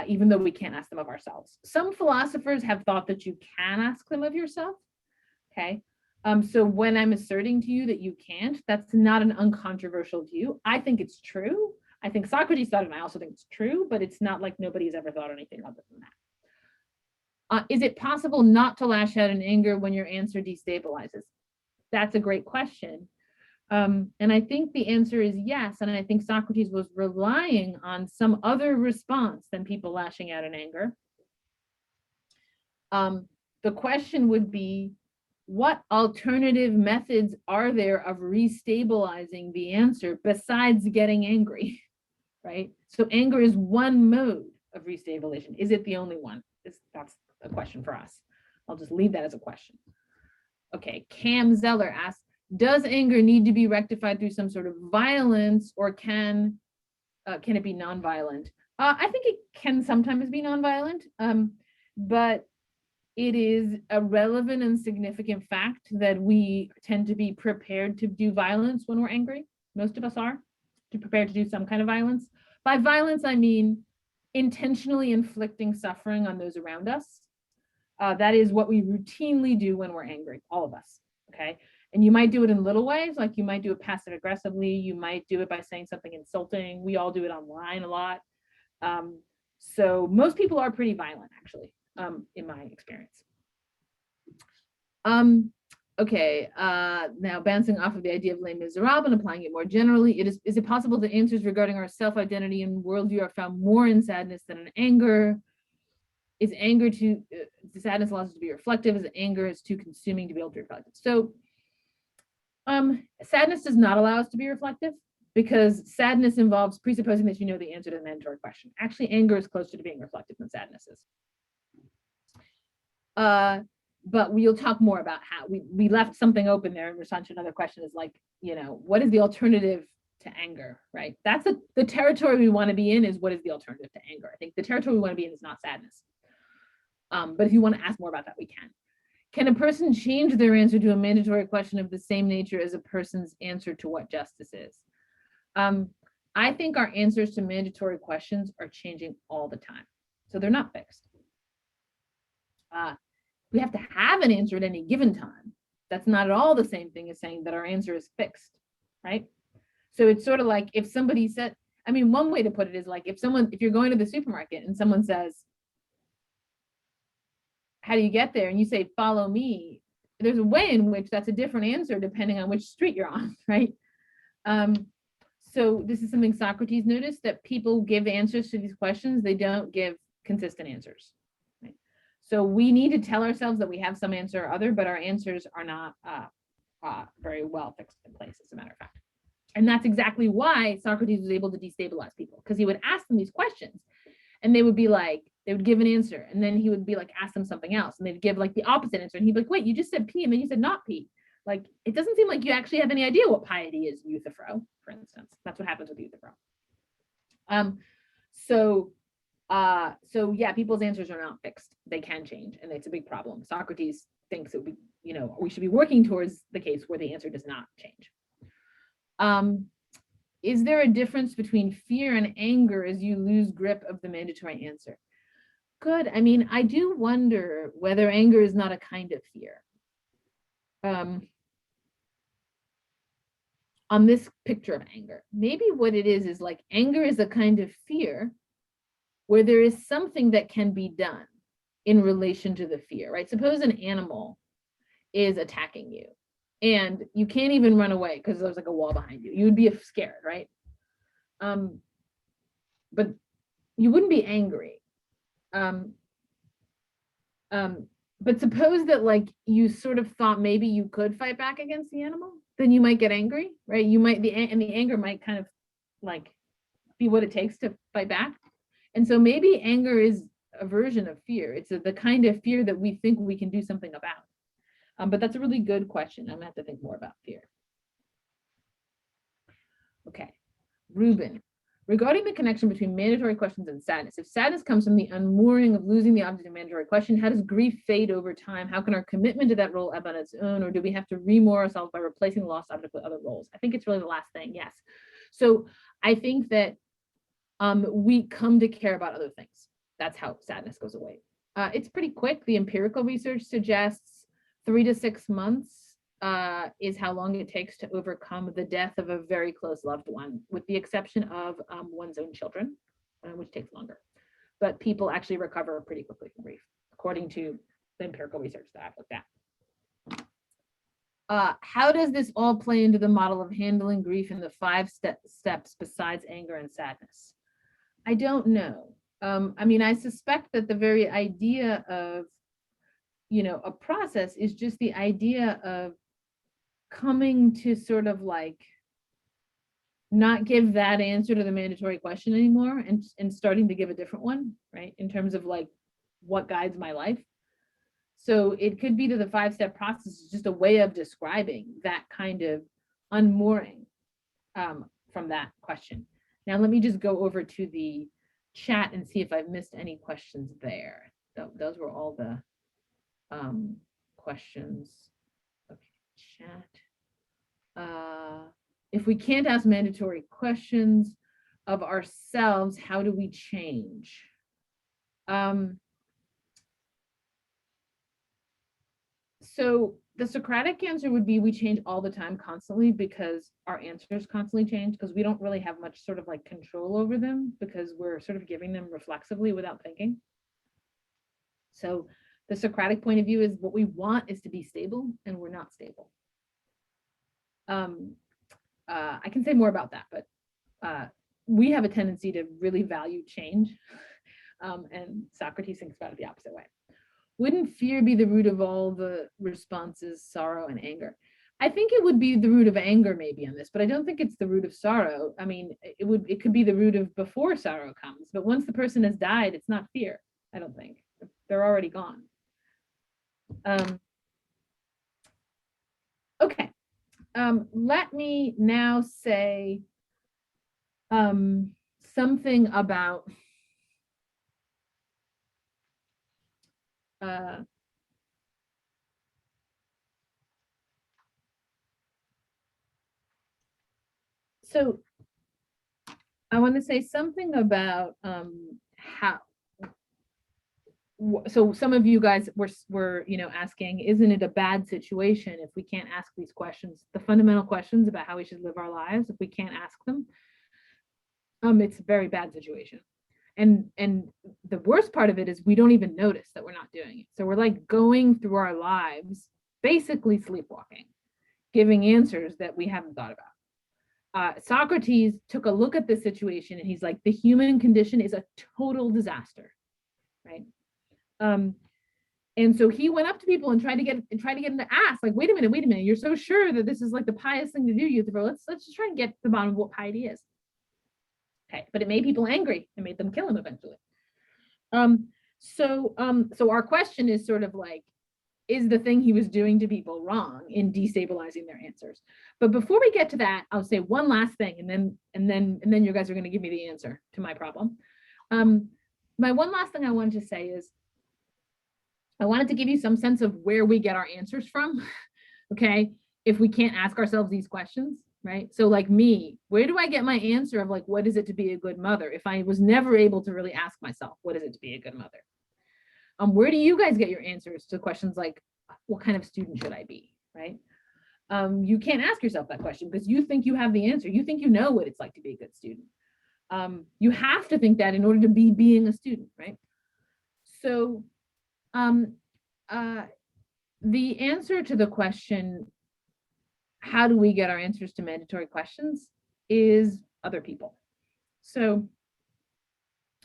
even though we can't ask them of ourselves. Some philosophers have thought that you can ask them of yourself, okay? So when I'm asserting to you that you can't, that's not an uncontroversial view. I think it's true. I think Socrates thought it, and I also think it's true, but it's not like nobody's ever thought anything other than that. Is it possible not to lash out in anger when your answer destabilizes? That's a great question. And I think the answer is yes. And I think Socrates was relying on some other response than people lashing out in anger. The question would be, what alternative methods are there of restabilizing the answer besides getting angry, right? So anger is one mode of restabilization. Is it the only one? That's a question for us. I'll just leave that as a question. Okay, Cam Zeller asks, does anger need to be rectified through some sort of violence, or can it be nonviolent? I think it can sometimes be nonviolent, but it is a relevant and significant fact that we tend to be prepared to do violence when we're angry. Most of us are prepared to do some kind of violence. By violence, I mean intentionally inflicting suffering on those around us. That is what we routinely do when we're angry, all of us, okay? And you might do it in little ways, like you might do it passive aggressively, you might do it by saying something insulting. We all do it online a lot. So most people are pretty violent, actually, in my experience. Okay, now bouncing off of the idea of Les Miserables and applying it more generally, is it possible that answers regarding our self-identity and worldview are found more in sadness than in anger? Is anger too, sadness allows us to be reflective, is anger is too consuming to be able to be reflective? So sadness does not allow us to be reflective, because sadness involves presupposing that you know the answer to the mandatory question. Actually, anger is closer to being reflective than sadness is. But we'll talk more about how we left something open there in response to another question, is like, you know, what is the alternative to anger, right? That's the territory we want to be in, is what is the alternative to anger. I think the territory we want to be in is not sadness. But if you want to ask more about that, we can. Can a person change their answer to a mandatory question of the same nature as a person's answer to what justice is? I think our answers to mandatory questions are changing all the time. So they're not fixed. We have to have an answer at any given time. That's not at all the same thing as saying that our answer is fixed, right? So it's sort of like if somebody said, I mean, one way to put it is like if you're going to the supermarket and someone says, how do you get there? And you say, follow me. There's a way in which that's a different answer depending on which street you're on, right? So this is something Socrates noticed, that people give answers to these questions. They don't give consistent answers. Right? So we need to tell ourselves that we have some answer or other, but our answers are not very well fixed in place, as a matter of fact. And that's exactly why Socrates was able to destabilize people, because he would ask them these questions and they would be like, they would give an answer, and then he would be like, ask them something else, and they'd give like the opposite answer, and he'd be like, wait, you just said P, and then you said not P. Like, it doesn't seem like you actually have any idea what piety is, Euthyphro, for instance. That's what happens with Euthyphro. So yeah, people's answers are not fixed. They can change, and it's a big problem. Socrates thinks that we should be working towards the case where the answer does not change. Is there a difference between fear and anger as you lose grip of the mandatory answer? Good. I mean, I do wonder whether anger is not a kind of fear. On this picture of anger, maybe what it is like anger is a kind of fear where there is something that can be done in relation to the fear, right? Suppose an animal is attacking you and you can't even run away because there's like a wall behind you. You would be scared, right? But you wouldn't be angry. But suppose that like you sort of thought maybe you could fight back against the animal, then you might get angry, right? You might and the anger might kind of like be what it takes to fight back. And so maybe anger is a version of fear. It's the kind of fear that we think we can do something about. But that's a really good question. I'm gonna have to think more about fear. Okay, Ruben. Regarding the connection between mandatory questions and sadness, if sadness comes from the unmooring of losing the object of mandatory question, how does grief fade over time? How can our commitment to that role ebb on its own, or do we have to remoor ourselves by replacing the lost object with other roles? I think it's really the last thing, yes. So I think that we come to care about other things. That's how sadness goes away. It's pretty quick. The empirical research suggests 3 to 6 months is how long it takes to overcome the death of a very close loved one, with the exception of one's own children, which takes longer. But people actually recover pretty quickly from grief, according to the empirical research that I've looked at. How does this all play into the model of handling grief in the 5 steps besides anger and sadness? I don't know. I mean, I suspect that the very idea of, a process is just the idea of coming to sort of like not give that answer to the mandatory question anymore and starting to give a different one, right? In terms of like what guides my life. So it could be that the 5-step process is just a way of describing that kind of unmooring from that question. Now, let me just go over to the chat and see if I've missed any questions there. Those were all the questions. Okay, chat. If we can't ask mandatory questions of ourselves, how do we change? So the Socratic answer would be we change all the time, constantly, because our answers constantly change, because we don't really have much sort of like control over them, because we're sort of giving them reflexively without thinking. So the Socratic point of view is what we want is to be stable, and we're not stable. I can say more about that, but we have a tendency to really value change, and Socrates thinks about it the opposite way. Wouldn't fear be the root of all the responses, sorrow and anger? I think it would be the root of anger maybe on this, but I don't think it's the root of sorrow. I mean, it could be the root of before sorrow comes, but once the person has died, it's not fear, I don't think. They're already gone. Okay. Let me now say something about so I want to say something about how. So some of you guys were asking, isn't it a bad situation if we can't ask these questions, the fundamental questions about how we should live our lives, if we can't ask them? It's a very bad situation. And the worst part of it is we don't even notice that we're not doing it. So we're like going through our lives, basically sleepwalking, giving answers that we haven't thought about. Socrates took a look at this situation and he's like, the human condition is a total disaster, right? And so he went up to people and tried to get them to ask, like, wait a minute, you're so sure that this is like the pious thing to do, let's just try and get to the bottom of what piety is. Okay, but it made people angry and made them kill him eventually. So our question is sort of like, is the thing he was doing to people wrong in destabilizing their answers? But before we get to that, I'll say one last thing, and then you guys are going to give me the answer to my problem. My one last thing I wanted to say is, I wanted to give you some sense of where we get our answers from, okay? If we can't ask ourselves these questions, right? So like me, where do I get my answer of like, what is it to be a good mother? If I was never able to really ask myself, what is it to be a good mother? Where do you guys get your answers to questions like, what kind of student should I be, right? You can't ask yourself that question because you think you have the answer. You think you know what it's like to be a good student. You have to think that in order to be being a student, right? So the answer to the question, how do we get our answers to mandatory questions, is other people. So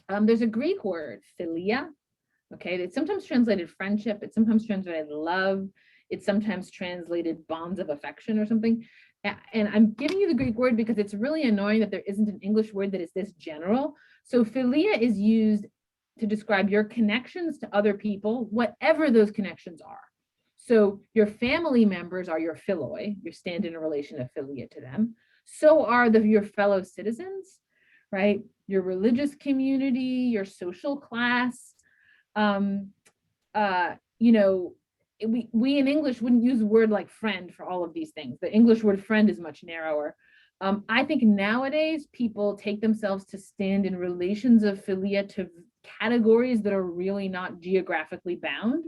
there's a Greek word, philia, okay? It's sometimes translated friendship. It's sometimes translated love. It's sometimes translated bonds of affection or something. And I'm giving you the Greek word because it's really annoying that there isn't an English word that is this general. So philia is used to describe your connections to other people, whatever those connections are. So your family members are your philoi, you stand in a relation of philia to them. So are your fellow citizens, right? Your religious community, your social class. You know, we in English wouldn't use a word like friend for all of these things. The English word friend is much narrower. I think nowadays people take themselves to stand in relations of philia to categories that are really not geographically bound.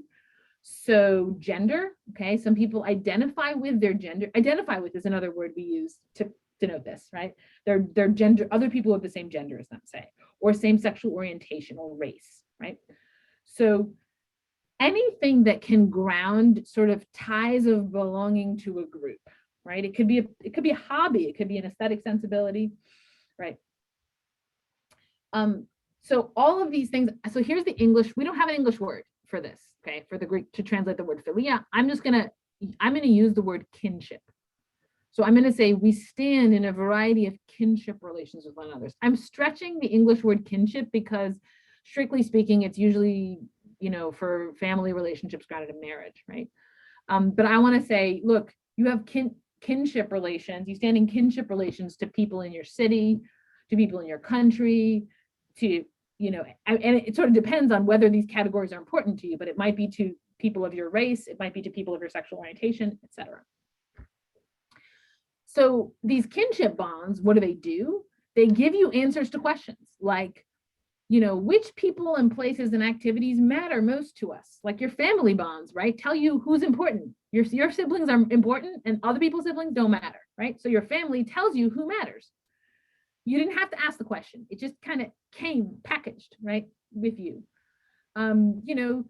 So gender, okay, some people identify with their gender. Identify with is another word we use to denote this, right? Their gender, other people of the same gender as them, say, or same sexual orientation or race, right? So anything that can ground sort of ties of belonging to a group, right? It could be a hobby, it could be an aesthetic sensibility, right? So all of these things, so here's the English, we don't have an English word for this, okay, for the Greek to translate the word philia. I'm gonna use the word kinship. So I'm gonna say we stand in a variety of kinship relations with one another. I'm stretching the English word kinship because strictly speaking, it's usually, you know, for family relationships grounded in marriage, right? But I wanna say, look, you have kinship relations, you stand in kinship relations to people in your city, to people in your country, to, you know, and it sort of depends on whether these categories are important to you, but it might be to people of your race, it might be to people of your sexual orientation, etc. So these kinship bonds, what do? They give you answers to questions like, you know, which people and places and activities matter most to us? Like your family bonds, right? Tell you who's important. Your siblings are important and other people's siblings don't matter, right? So your family tells you who matters. You didn't have to ask the question. It just kind of came packaged, right, with you. You know,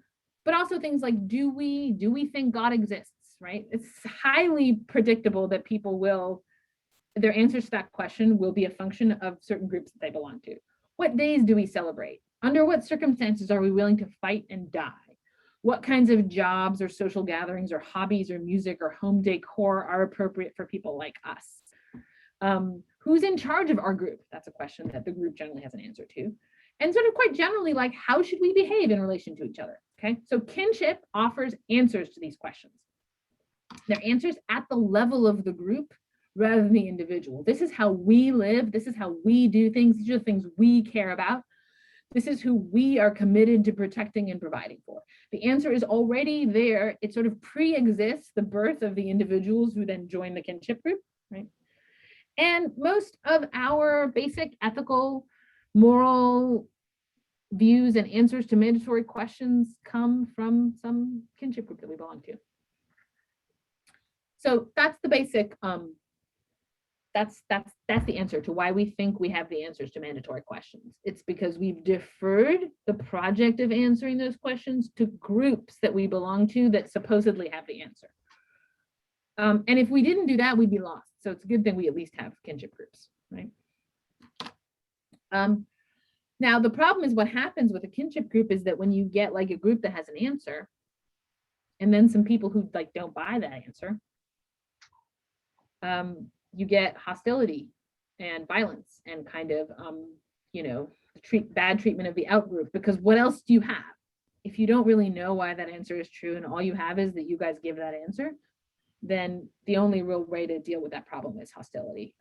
but also things like, do we think God exists, right? It's highly predictable that people will, their answers to that question will be a function of certain groups that they belong to. What days do we celebrate? Under what circumstances are we willing to fight and die? What kinds of jobs or social gatherings or hobbies or music or home decor are appropriate for people like us? Who's in charge of our group? That's a question that the group generally has an answer to. And sort of quite generally, like, how should we behave in relation to each other? Okay, so kinship offers answers to these questions. They're answers at the level of the group rather than the individual. This is how we live. This is how we do things. These are the things we care about. This is who we are committed to protecting and providing for. The answer is already there. It sort of pre-exists the birth of the individuals who then join the kinship group, right? And most of our basic ethical, moral views and answers to mandatory questions come from some kinship group that we belong to. So that's the basic, that's the answer to why we think we have the answers to mandatory questions. It's because we've deferred the project of answering those questions to groups that we belong to that supposedly have the answer. And if we didn't do that, we'd be lost. So it's a good thing we at least have kinship groups, right? Now, the problem is what happens with a kinship group is that when you get like a group that has an answer, and then some people who like don't buy that answer, you get hostility and violence and kind of, you know, bad treatment of the outgroup, because what else do you have? If you don't really know why that answer is true and all you have is that you guys give that answer, then the only real way to deal with that problem is hostility,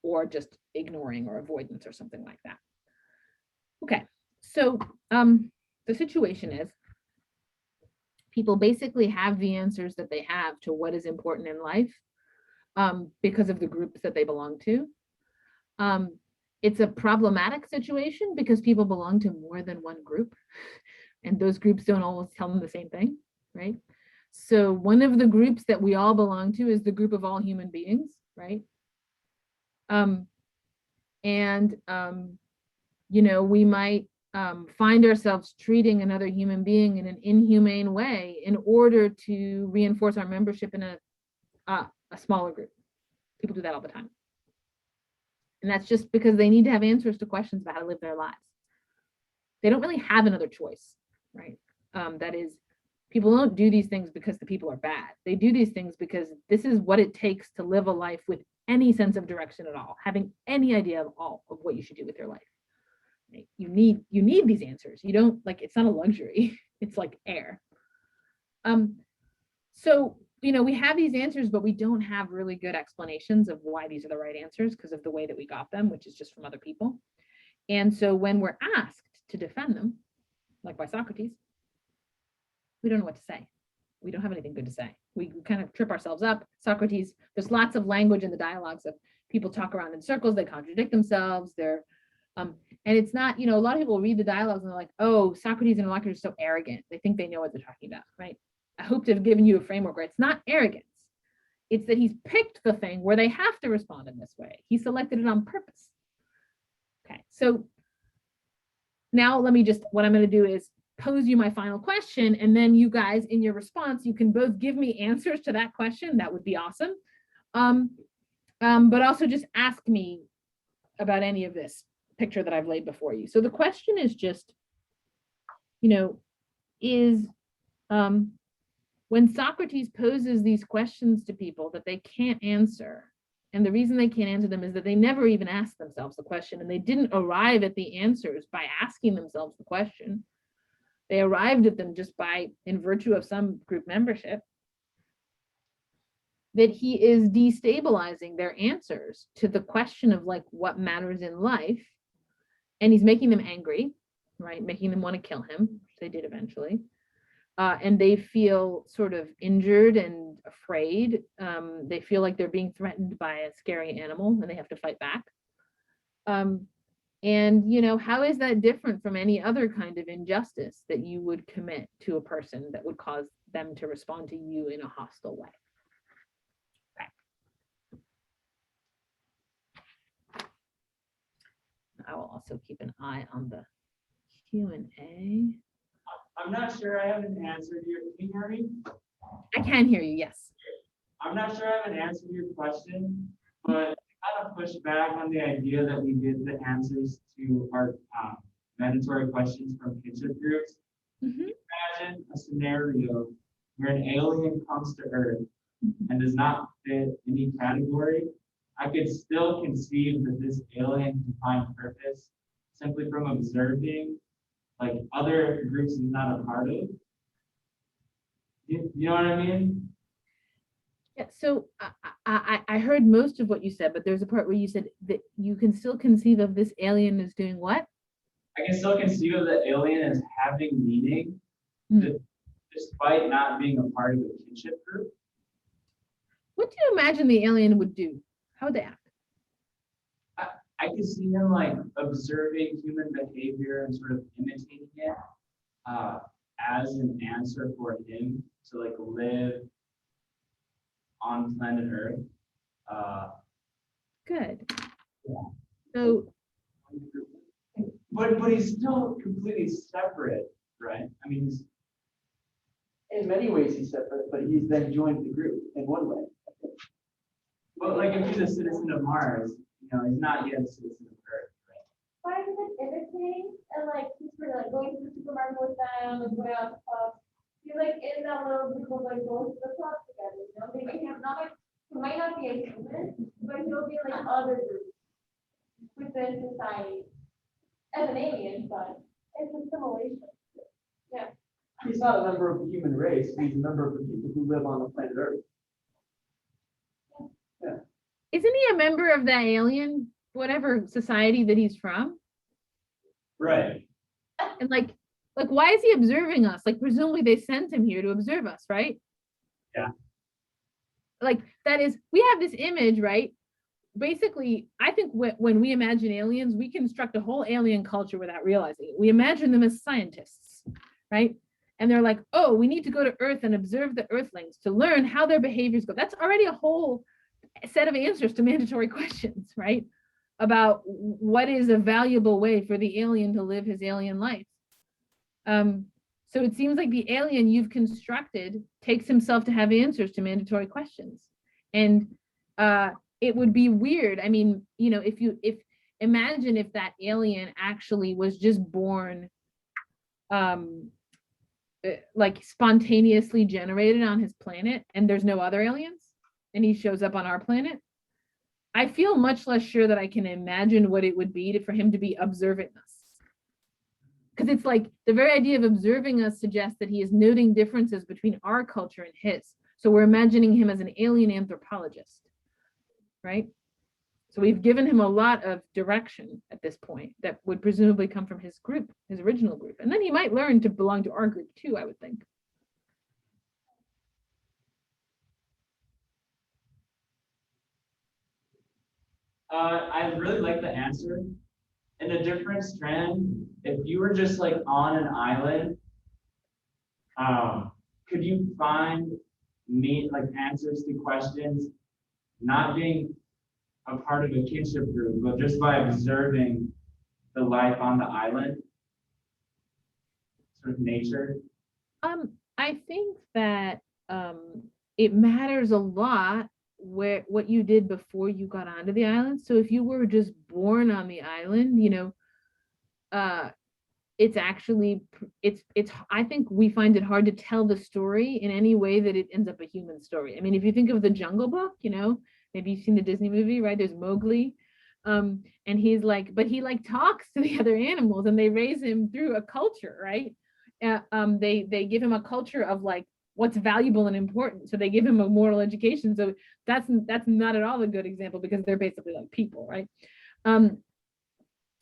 or just ignoring or avoidance or something like that. Okay, so the situation is people basically have the answers that they have to what is important in life because of the groups that they belong to. It's a problematic situation because people belong to more than one group, and those groups don't always tell them the same thing, right? So one of the groups that we all belong to is the group of all human beings, right? You know, we might find ourselves treating another human being in an inhumane way in order to reinforce our membership in a smaller group. People do that all the time. And that's just because they need to have answers to questions about how to live their lives. They don't really have another choice, right? That is, people don't do these things because the people are bad. They do these things because this is what it takes to live a life with any sense of direction at all, having any idea of all of what you should do with your life. Right? You need these answers. You don't, like, it's not a luxury. It's like air. So, we have these answers, but we don't have really good explanations of why these are the right answers because of the way that we got them, which is just from other people. And so when we're asked to defend them, like by Socrates, we don't know what to say. We don't have anything good to say. We kind of trip ourselves up. Socrates, there's lots of language in the dialogues of people talk around in circles, they contradict themselves, and it's not, a lot of people read the dialogues and they're like, oh, Socrates and Socrates are so arrogant. They think they know what they're talking about, right? I hope to have given you a framework where it's not arrogance. It's that he's picked the thing where they have to respond in this way. He selected it on purpose. Okay, so now what I'm going to do is pose you my final question, and then you guys in your response, you can both give me answers to that question. That would be awesome. But also just ask me about any of this picture that I've laid before you. So the question is just, when Socrates poses these questions to people that they can't answer, and the reason they can't answer them is that they never even asked themselves the question, and they didn't arrive at the answers by asking themselves the question. They arrived at them just in virtue of some group membership, that he is destabilizing their answers to the question of what matters in life. And he's making them angry, right? Making them want to kill him, which they did eventually. And they feel sort of injured and afraid. They feel like they're being threatened by a scary animal and they have to fight back. And how is that different from any other kind of injustice that you would commit to a person that would cause them to respond to you in a hostile way? Okay. I will also keep an eye on the Q&A. I'm not sure I have an answer to your, can you hear me? I can hear you, yes. I'm not sure I have an answer to your question, but I kind of push back on the idea that we get the answers to our mandatory questions from kinship groups. Mhm. Imagine a scenario where an alien comes to Earth and does not fit any category. I could still conceive that this alien can find purpose simply from observing other groups he's not a part of. You know what I mean? Yeah, so I heard most of what you said, but there's a part where you said that you can still conceive of this alien as doing what? I can still conceive of the alien as having meaning, despite not being a part of a kinship group. What do you imagine the alien would do? How would they act? I can see him observing human behavior and sort of imitating it as an answer for him to live on planet Earth. Good. Yeah. So, but he's still completely separate, right? I mean, In many ways he's separate, but he's then joined the group in one way. well, if he's a citizen of Mars, he's not yet a citizen of Earth, right? But he's imitating and he's sort of going to the supermarket with them and going out to clubs. He's in that little group of going to the club together, Maybe he's not he might not be a human, but he'll be other groups within society as an alien, but it's a simulation. Yeah. He's not a member of the human race, he's a member of the people who live on the planet Earth. Yeah. isn't he a member of that alien, whatever society that he's from? Right. And why is he observing us? Presumably they sent him here to observe us, right? Yeah. That is, we have this image, right? Basically, I think when we imagine aliens, we construct a whole alien culture without realizing it. We imagine them as scientists, right? And they're like, oh, we need to go to Earth and observe the Earthlings to learn how their behaviors go. That's already a whole set of answers to mandatory questions, right? About what is a valuable way for the alien to live his alien life. So it seems like the alien you've constructed takes himself to have answers to mandatory questions. And it would be weird. I mean, imagine if that alien actually was just born spontaneously generated on his planet and there's no other aliens and he shows up on our planet. I feel much less sure that I can imagine what it would be for him to be observing us. Because it's the very idea of observing us suggests that he is noting differences between our culture and his. So we're imagining him as an alien anthropologist, right? So we've given him a lot of direction at this point that would presumably come from his group, his original group. And then he might learn to belong to our group too, I would think. I really like the answer. In a different strand, if you were just like on an island, could you find like answers to questions, not being a part of a kinship group, but just by observing the life on the island, sort of nature? I think that it matters a lot what you did before you got onto the island. So if you were just born on the island, you know, it's actually I think we find it hard to tell the story in any way that it ends up a human story. I mean, if you think of the Jungle Book, you know, maybe you've seen the Disney movie, right? There's Mowgli. And he's like, but he like talks to the other animals and they raise him through a culture, right? They give him a culture of like what's valuable and important. So they give him a moral education. So that's not at all a good example because they're basically like people, right?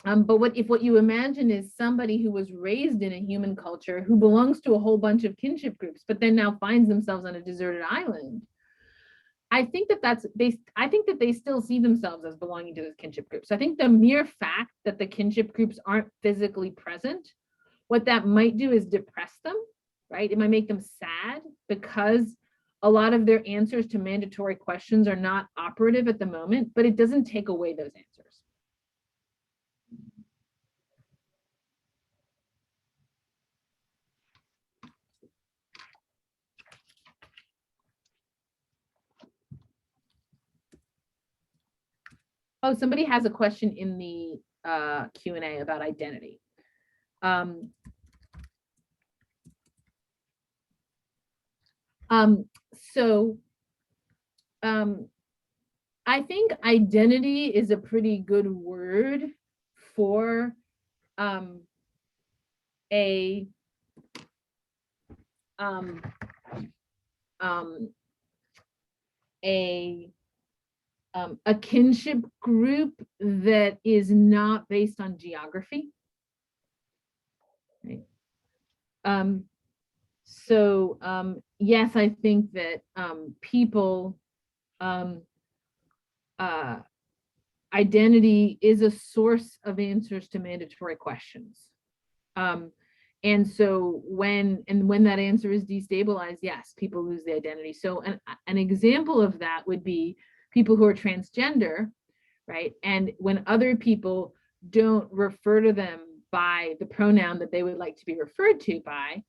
But what you imagine is somebody who was raised in a human culture who belongs to a whole bunch of kinship groups, but then now finds themselves on a deserted island. I think that they still see themselves as belonging to those kinship groups. I think the mere fact that the kinship groups aren't physically present, what that might do is depress them, right? It might make them sad because a lot of their answers to mandatory questions are not operative at the moment, but it doesn't take away those answers. Oh, somebody has a question in the Q&A about identity. I think identity is a pretty good word for a kinship group that is not based on geography. Right? Yes, I think that people, identity is a source of answers to mandatory questions. And so when that answer is destabilized, yes, people lose the identity. So an example of that would be people who are transgender, right? And when other people don't refer to them by the pronoun that they would like to be referred to by,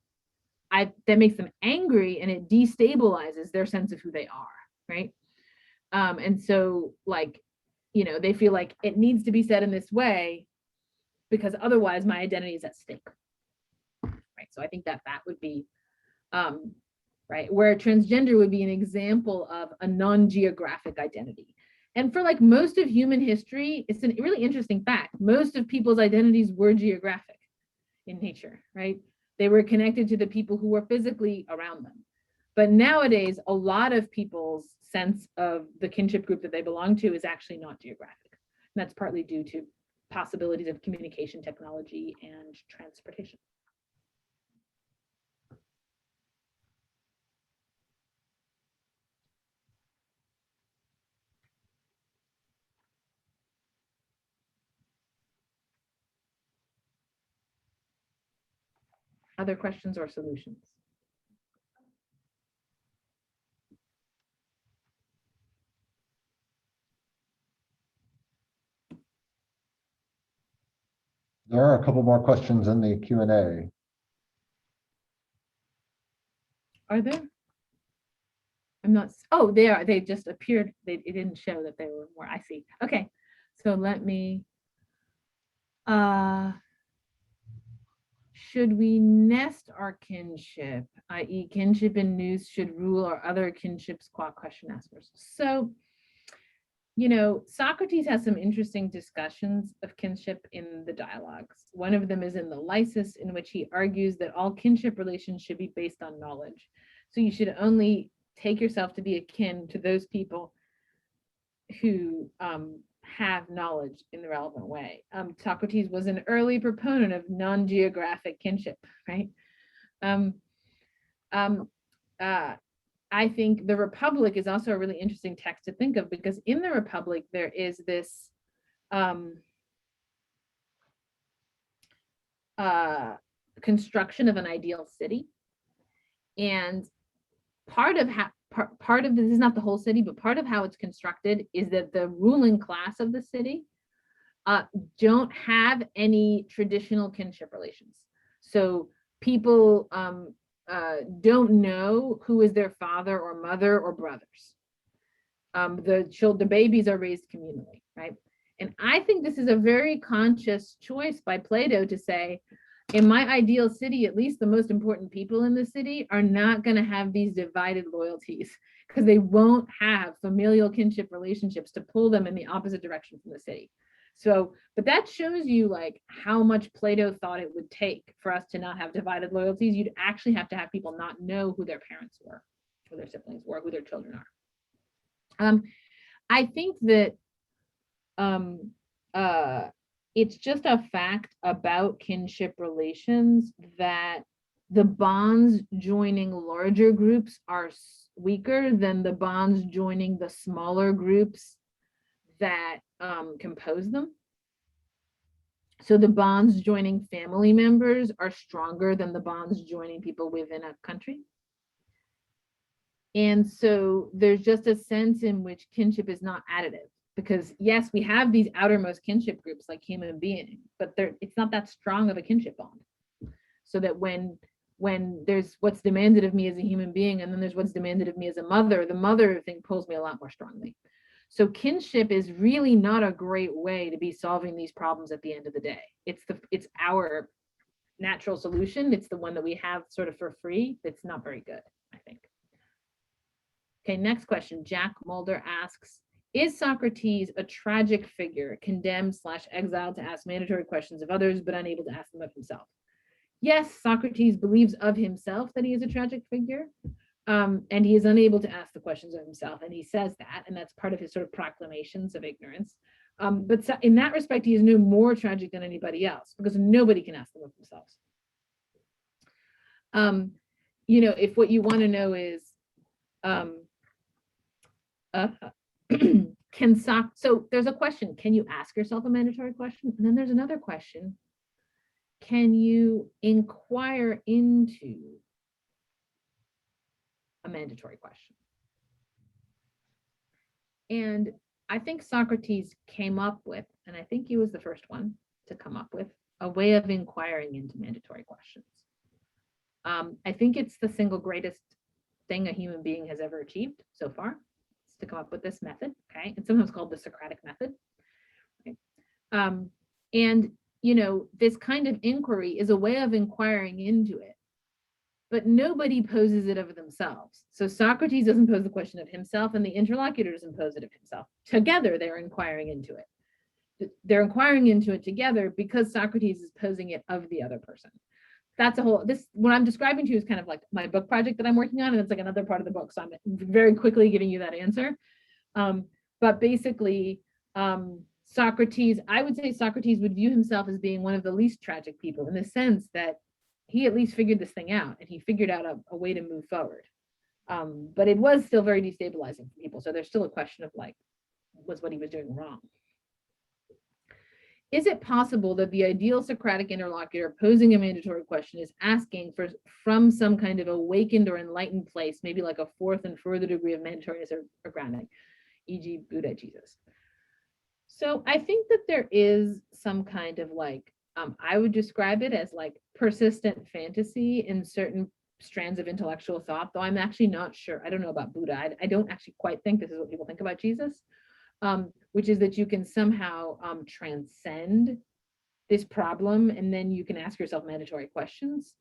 that makes them angry and it destabilizes their sense of who they are, right? And so like, you know, they feel like it needs to be said in this way because otherwise my identity is at stake, right? So I think that would be, right, where transgender would be an example of a non-geographic identity. And for like most of human history, it's a really interesting fact. Most of people's identities were geographic in nature, right? They were connected to the people who were physically around them. But nowadays, a lot of people's sense of the kinship group that they belong to is actually not geographic. And that's partly due to possibilities of communication technology and transportation. Other questions or solutions? There are a couple more questions in the Q&A. Are there? I'm not, oh, they are, they just appeared, it didn't show that they were more, I see. Okay, so let me, should we nest our kinship, i.e. kinship and nous should rule our other kinships, qua question askers? So, you know, Socrates has some interesting discussions of kinship in the dialogues. One of them is in the Lysis, in which he argues that all kinship relations should be based on knowledge. So you should only take yourself to be akin to those people who have knowledge in the relevant way. Socrates was an early proponent of non-geographic kinship, right? I think the Republic is also a really interesting text to think of, because in the Republic there is this construction of an ideal city, and part of this is not the whole city, but part of how it's constructed is that the ruling class of the city don't have any traditional kinship relations. So people don't know who is their father or mother or brothers. The babies are raised communally, right? And I think this is a very conscious choice by Plato to say, in my ideal city, at least the most important people in the city are not going to have these divided loyalties, because they won't have familial kinship relationships to pull them in the opposite direction from the city. So, but that shows you like how much Plato thought it would take for us to not have divided loyalties. You'd actually have to have people not know who their parents were, who their siblings were, who their children are. I think that it's just a fact about kinship relations that the bonds joining larger groups are weaker than the bonds joining the smaller groups that compose them. So the bonds joining family members are stronger than the bonds joining people within a country. And so there's just a sense in which kinship is not additive, because yes, we have these outermost kinship groups like human beings, but it's not that strong of a kinship bond. So that when there's what's demanded of me as a human being, and then there's what's demanded of me as a mother, the mother thing pulls me a lot more strongly. So kinship is really not a great way to be solving these problems at the end of the day. It's our natural solution. It's the one that we have sort of for free. It's not very good, I think. Okay, next question. Jack Mulder asks, is Socrates a tragic figure, condemned/exiled to ask mandatory questions of others, but unable to ask them of himself? Yes, Socrates believes of himself that he is a tragic figure, and he is unable to ask the questions of himself, and he says that, and that's part of his sort of proclamations of ignorance. But so in that respect, he is no more tragic than anybody else, because nobody can ask them of themselves. You know, if what you want to know is, so there's a question, can you ask yourself a mandatory question? And then there's another question, can you inquire into a mandatory question? And I think Socrates came up with, and I think he was the first one to come up with, a way of inquiring into mandatory questions. I think it's the single greatest thing a human being has ever achieved so far, is to come up with this method, okay? It's sometimes called the Socratic Method. Right? And, you know, this kind of inquiry is a way of inquiring into it, but nobody poses it of themselves. So Socrates doesn't pose the question of himself, and the interlocutor doesn't pose it of himself. Together, they're inquiring into it. They're inquiring into it together because Socrates is posing it of the other person. That's a whole, what I'm describing to you is kind of like my book project that I'm working on, and it's like another part of the book. So I'm very quickly giving you that answer. But basically, Socrates, I would say Socrates would view himself as being one of the least tragic people, in the sense that he at least figured this thing out, and he figured out a way to move forward. But it was still very destabilizing for people. So there's still a question of like, was what he was doing wrong? Is it possible that the ideal Socratic interlocutor posing a mandatory question is asking from some kind of awakened or enlightened place, maybe like a fourth and further degree of mandatoriness or grounding, e.g. Buddha, Jesus? So I think that there is some kind of like, I would describe it as like persistent fantasy in certain strands of intellectual thought, though I'm actually not sure. I don't know about Buddha. I don't actually quite think this is what people think about Jesus. Which is that you can somehow transcend this problem, and then you can ask yourself mandatory questions.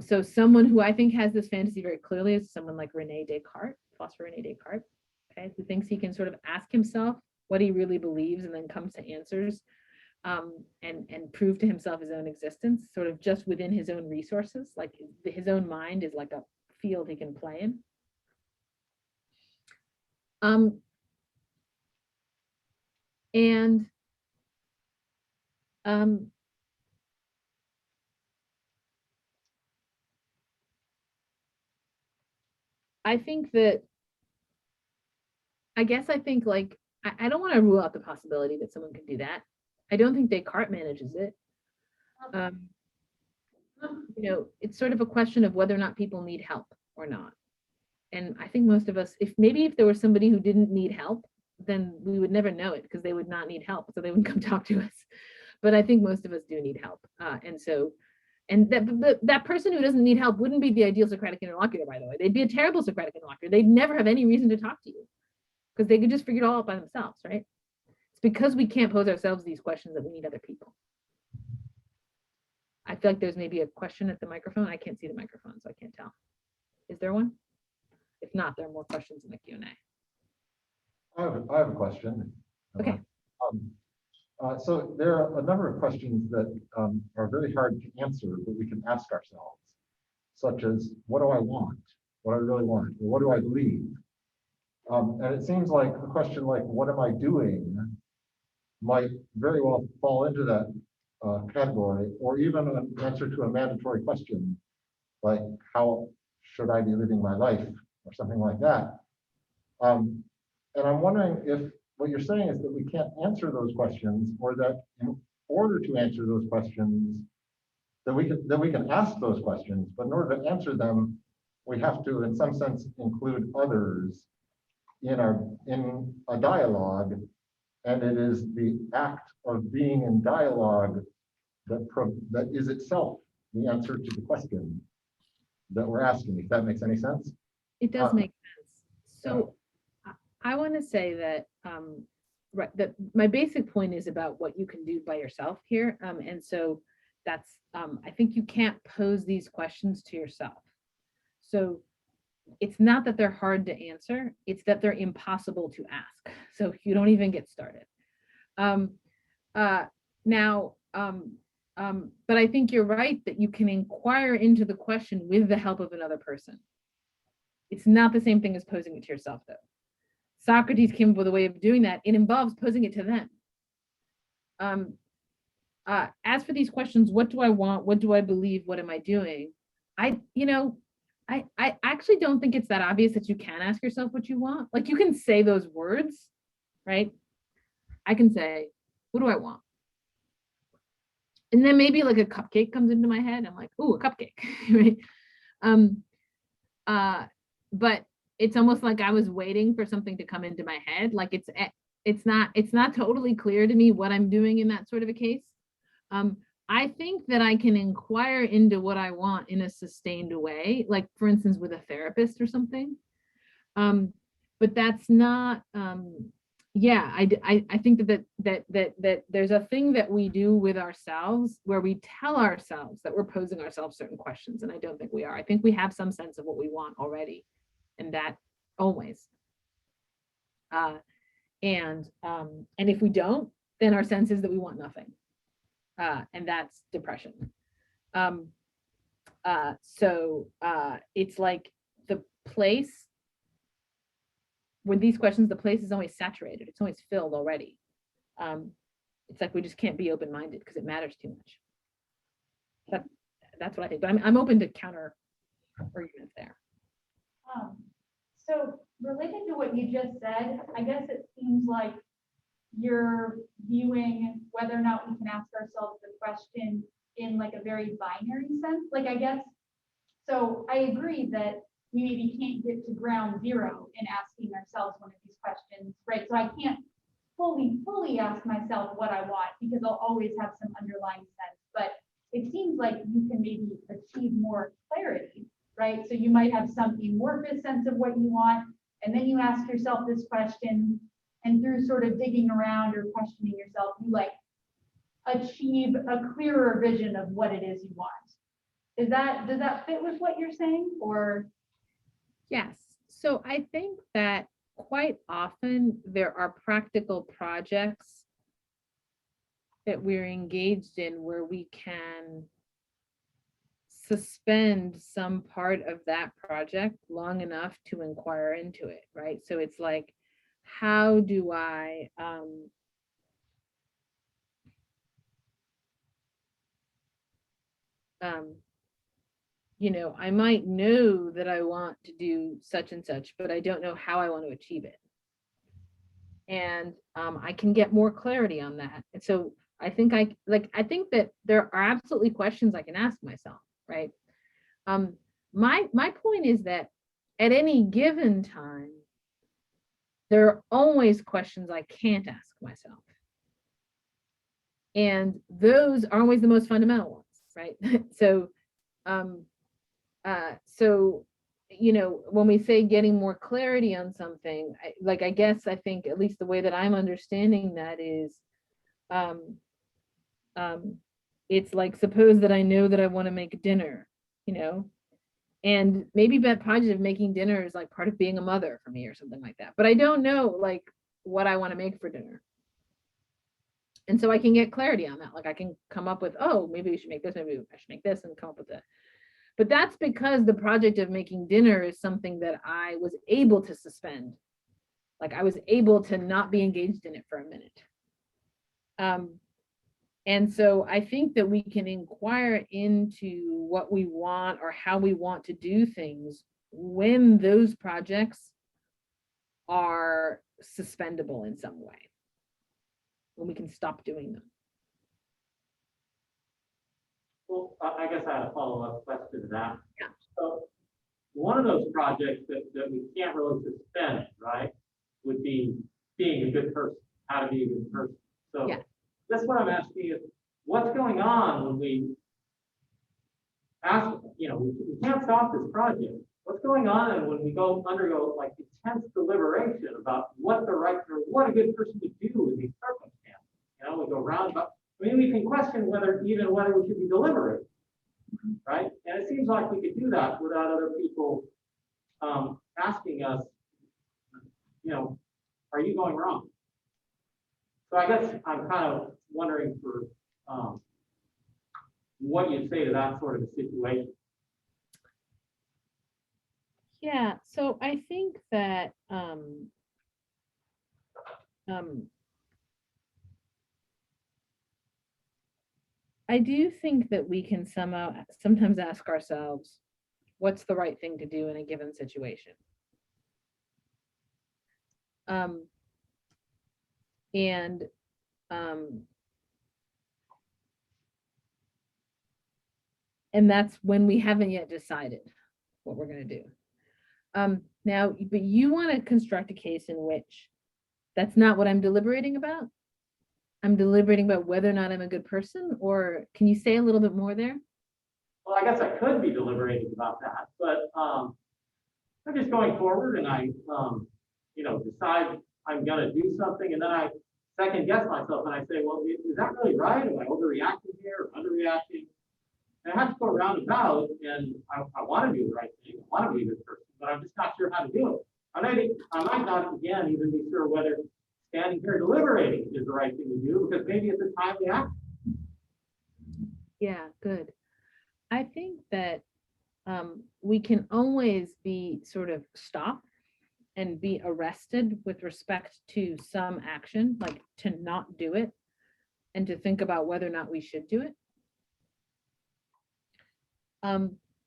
So someone who I think has this fantasy very clearly is someone like Rene Descartes, philosopher Rene Descartes, okay, who thinks he can sort of ask himself what he really believes and then comes to answers, and prove to himself his own existence, sort of just within his own resources, like his own mind is like a field he can play in. And I think that, I think like, I don't want to rule out the possibility that someone could do that. I don't think Descartes manages it. You know, it's sort of a question of whether or not people need help or not. And I think most of us, if there was somebody who didn't need help, then we would never know it because they would not need help. So they wouldn't come talk to us. But I think most of us do need help. And that person who doesn't need help wouldn't be the ideal Socratic interlocutor, by the way. They'd be a terrible Socratic interlocutor. They'd never have any reason to talk to you because they could just figure it all out by themselves, right? It's because we can't pose ourselves these questions that we need other people. I feel like there's maybe a question at the microphone. I can't see the microphone, so I can't tell. Is there one? If not, there are more questions in the Q&A. I have a question. Okay. So there are a number of questions that are very hard to answer, but we can ask ourselves, such as, what do I want? What do I really want? Or what do I believe? And it seems like a question like, what am I doing, might very well fall into that category, or even an answer to a mandatory question, like, how should I be living my life, or something like that. And I'm wondering if what you're saying is that we can't answer those questions, or that in order to answer those questions, that we can ask those questions, but in order to answer them, we have to, in some sense, include others in a dialogue, and it is the act of being in dialogue that is itself the answer to the question that we're asking, if that makes any sense. It does make sense. So I want to say that that my basic point is about what you can do by yourself here. And so that's, I think you can't pose these questions to yourself. So it's not that they're hard to answer, it's that they're impossible to ask. So you don't even get started. But I think you're right that you can inquire into the question with the help of another person. It's not the same thing as posing it to yourself, though. Socrates came up with a way of doing that. It involves posing it to them. As for these questions, what do I want? What do I believe? What am I doing? I actually don't think it's that obvious that you can ask yourself what you want. Like, you can say those words, right? I can say, what do I want? And then maybe like a cupcake comes into my head. I'm like, ooh, a cupcake, right? But it's almost like I was waiting for something to come into my head. Like it's not totally clear to me what I'm doing in that sort of a case. I think that I can inquire into what I want in a sustained way, like for instance, with a therapist or something. But that's not, I think that there's a thing that we do with ourselves where we tell ourselves that we're posing ourselves certain questions, and I don't think we are. I think we have some sense of what we want already, and that always. And if we don't, then our sense is that we want nothing, and that's depression. So it's like the place. With these questions, the place is always saturated. It's always filled already. It's like we just can't be open-minded because it matters too much. That's what I think. But I'm open to counter arguments there. So related to what you just said, I guess it seems like you're viewing whether or not we can ask ourselves the question in like a very binary sense. Like, I guess, so I agree that we maybe can't get to ground zero in asking ourselves one of these questions, right? So I can't fully ask myself what I want because I'll always have some underlying sense, but it seems like you can maybe achieve more clarity, right? So you might have some amorphous sense of what you want, and then you ask yourself this question, and through sort of digging around or questioning yourself, you like achieve a clearer vision of what it is you want. Does that fit with what you're saying, or? Yes. So I think that quite often there are practical projects that we're engaged in where we can suspend some part of that project long enough to inquire into it, right? So it's like how do I, you know, I might know that I want to do such and such, but I don't know how I want to achieve it. And I can get more clarity on that. And so I think I think that there are absolutely questions I can ask myself, right? My point is that at any given time, there are always questions I can't ask myself. And those are always the most fundamental ones, right? So, you know, when we say getting more clarity on something, I guess I think at least the way that I'm understanding that is, it's like, suppose that I know that I want to make dinner, you know, and maybe that project of making dinner is like part of being a mother for me or something like that. But I don't know like what I want to make for dinner. And so I can get clarity on that. Like I can come up with, oh, maybe we should make this, maybe I should make this, and come up with that. But that's because the project of making dinner is something that I was able to suspend. Like I was able to not be engaged in it for a minute. And so I think that we can inquire into what we want or how we want to do things when those projects are suspendable in some way, when we can stop doing them. Well, I guess I had a follow-up question to that. Yeah. So one of those projects that we can't really suspend, right, would be being a good person, how to be a good person. So yeah. That's what I'm asking is, what's going on when we ask, you know, we can't stop this project. What's going on when we undergo like intense deliberation about what the right or what a good person would do in these circumstances? You know, we go round about. I mean, we can question whether we should be deliberating, right? And it seems like we could do that without other people asking us, you know, are you going wrong? So I guess I'm kind of wondering for what you'd say to that sort of a situation. Yeah, so I think that I do think that we can sometimes ask ourselves, what's the right thing to do in a given situation? And that's when we haven't yet decided what we're going to do. Now, but you want to construct a case in which that's not what I'm deliberating about. I'm deliberating about whether or not I'm a good person, or can you say a little bit more there? Well, I guess I could be deliberating about that, but I'm just going forward and I, you know, decide I'm going to do something, and then I second guess myself and I say, well, is that really right? Am I overreacting here or underreacting? And I have to go around and about, and I want to do the right thing. I want to be a good person, but I'm just not sure how to do it. I might not, again, even be sure whether standing here deliberating is the right thing to do, because maybe it's a timely action. Yeah, good. I think that we can always be sort of stopped and be arrested with respect to some action, like to not do it and to think about whether or not we should do it.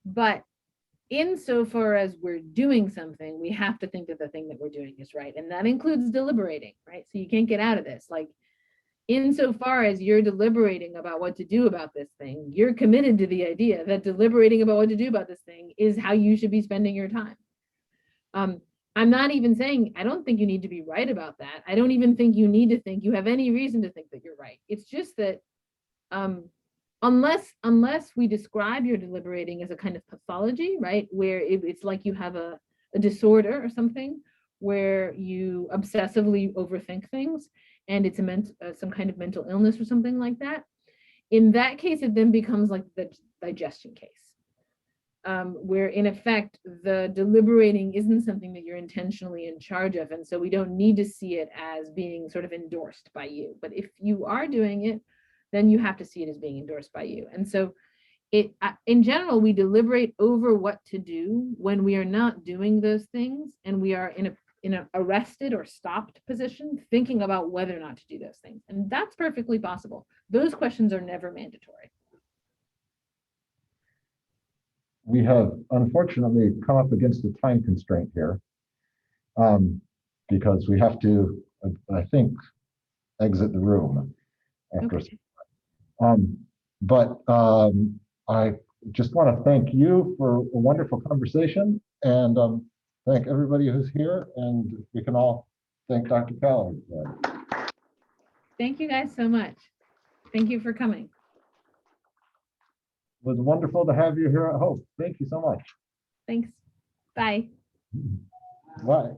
But insofar as we're doing something, we have to think that the thing that we're doing is right. And that includes deliberating, right? So you can't get out of this. Like, insofar as you're deliberating about what to do about this thing, you're committed to the idea that deliberating about what to do about this thing is how you should be spending your time. I'm not even saying, I don't think you need to be right about that. I don't even think you need to think you have any reason to think that you're right. It's just that unless we describe your deliberating as a kind of pathology, right, where it's like you have a disorder or something where you obsessively overthink things, and it's some kind of mental illness or something like that. In that case, it then becomes like the digestion case, where in effect, the deliberating isn't something that you're intentionally in charge of. And so we don't need to see it as being sort of endorsed by you. But if you are doing it, then you have to see it as being endorsed by you. And so in general, we deliberate over what to do when we are not doing those things, and we are in an arrested or stopped position, thinking about whether or not to do those things. And that's perfectly possible. Those questions are never mandatory. We have unfortunately come up against a time constraint here, because we have to, I think, exit the room after. Okay. I just want to thank you for a wonderful conversation, and thank everybody who's here, and we can all thank Dr. Callard. Thank you guys so much. Thank you for coming. It was wonderful to have you here at Hope. Thank you so much. Thanks. Bye. Bye.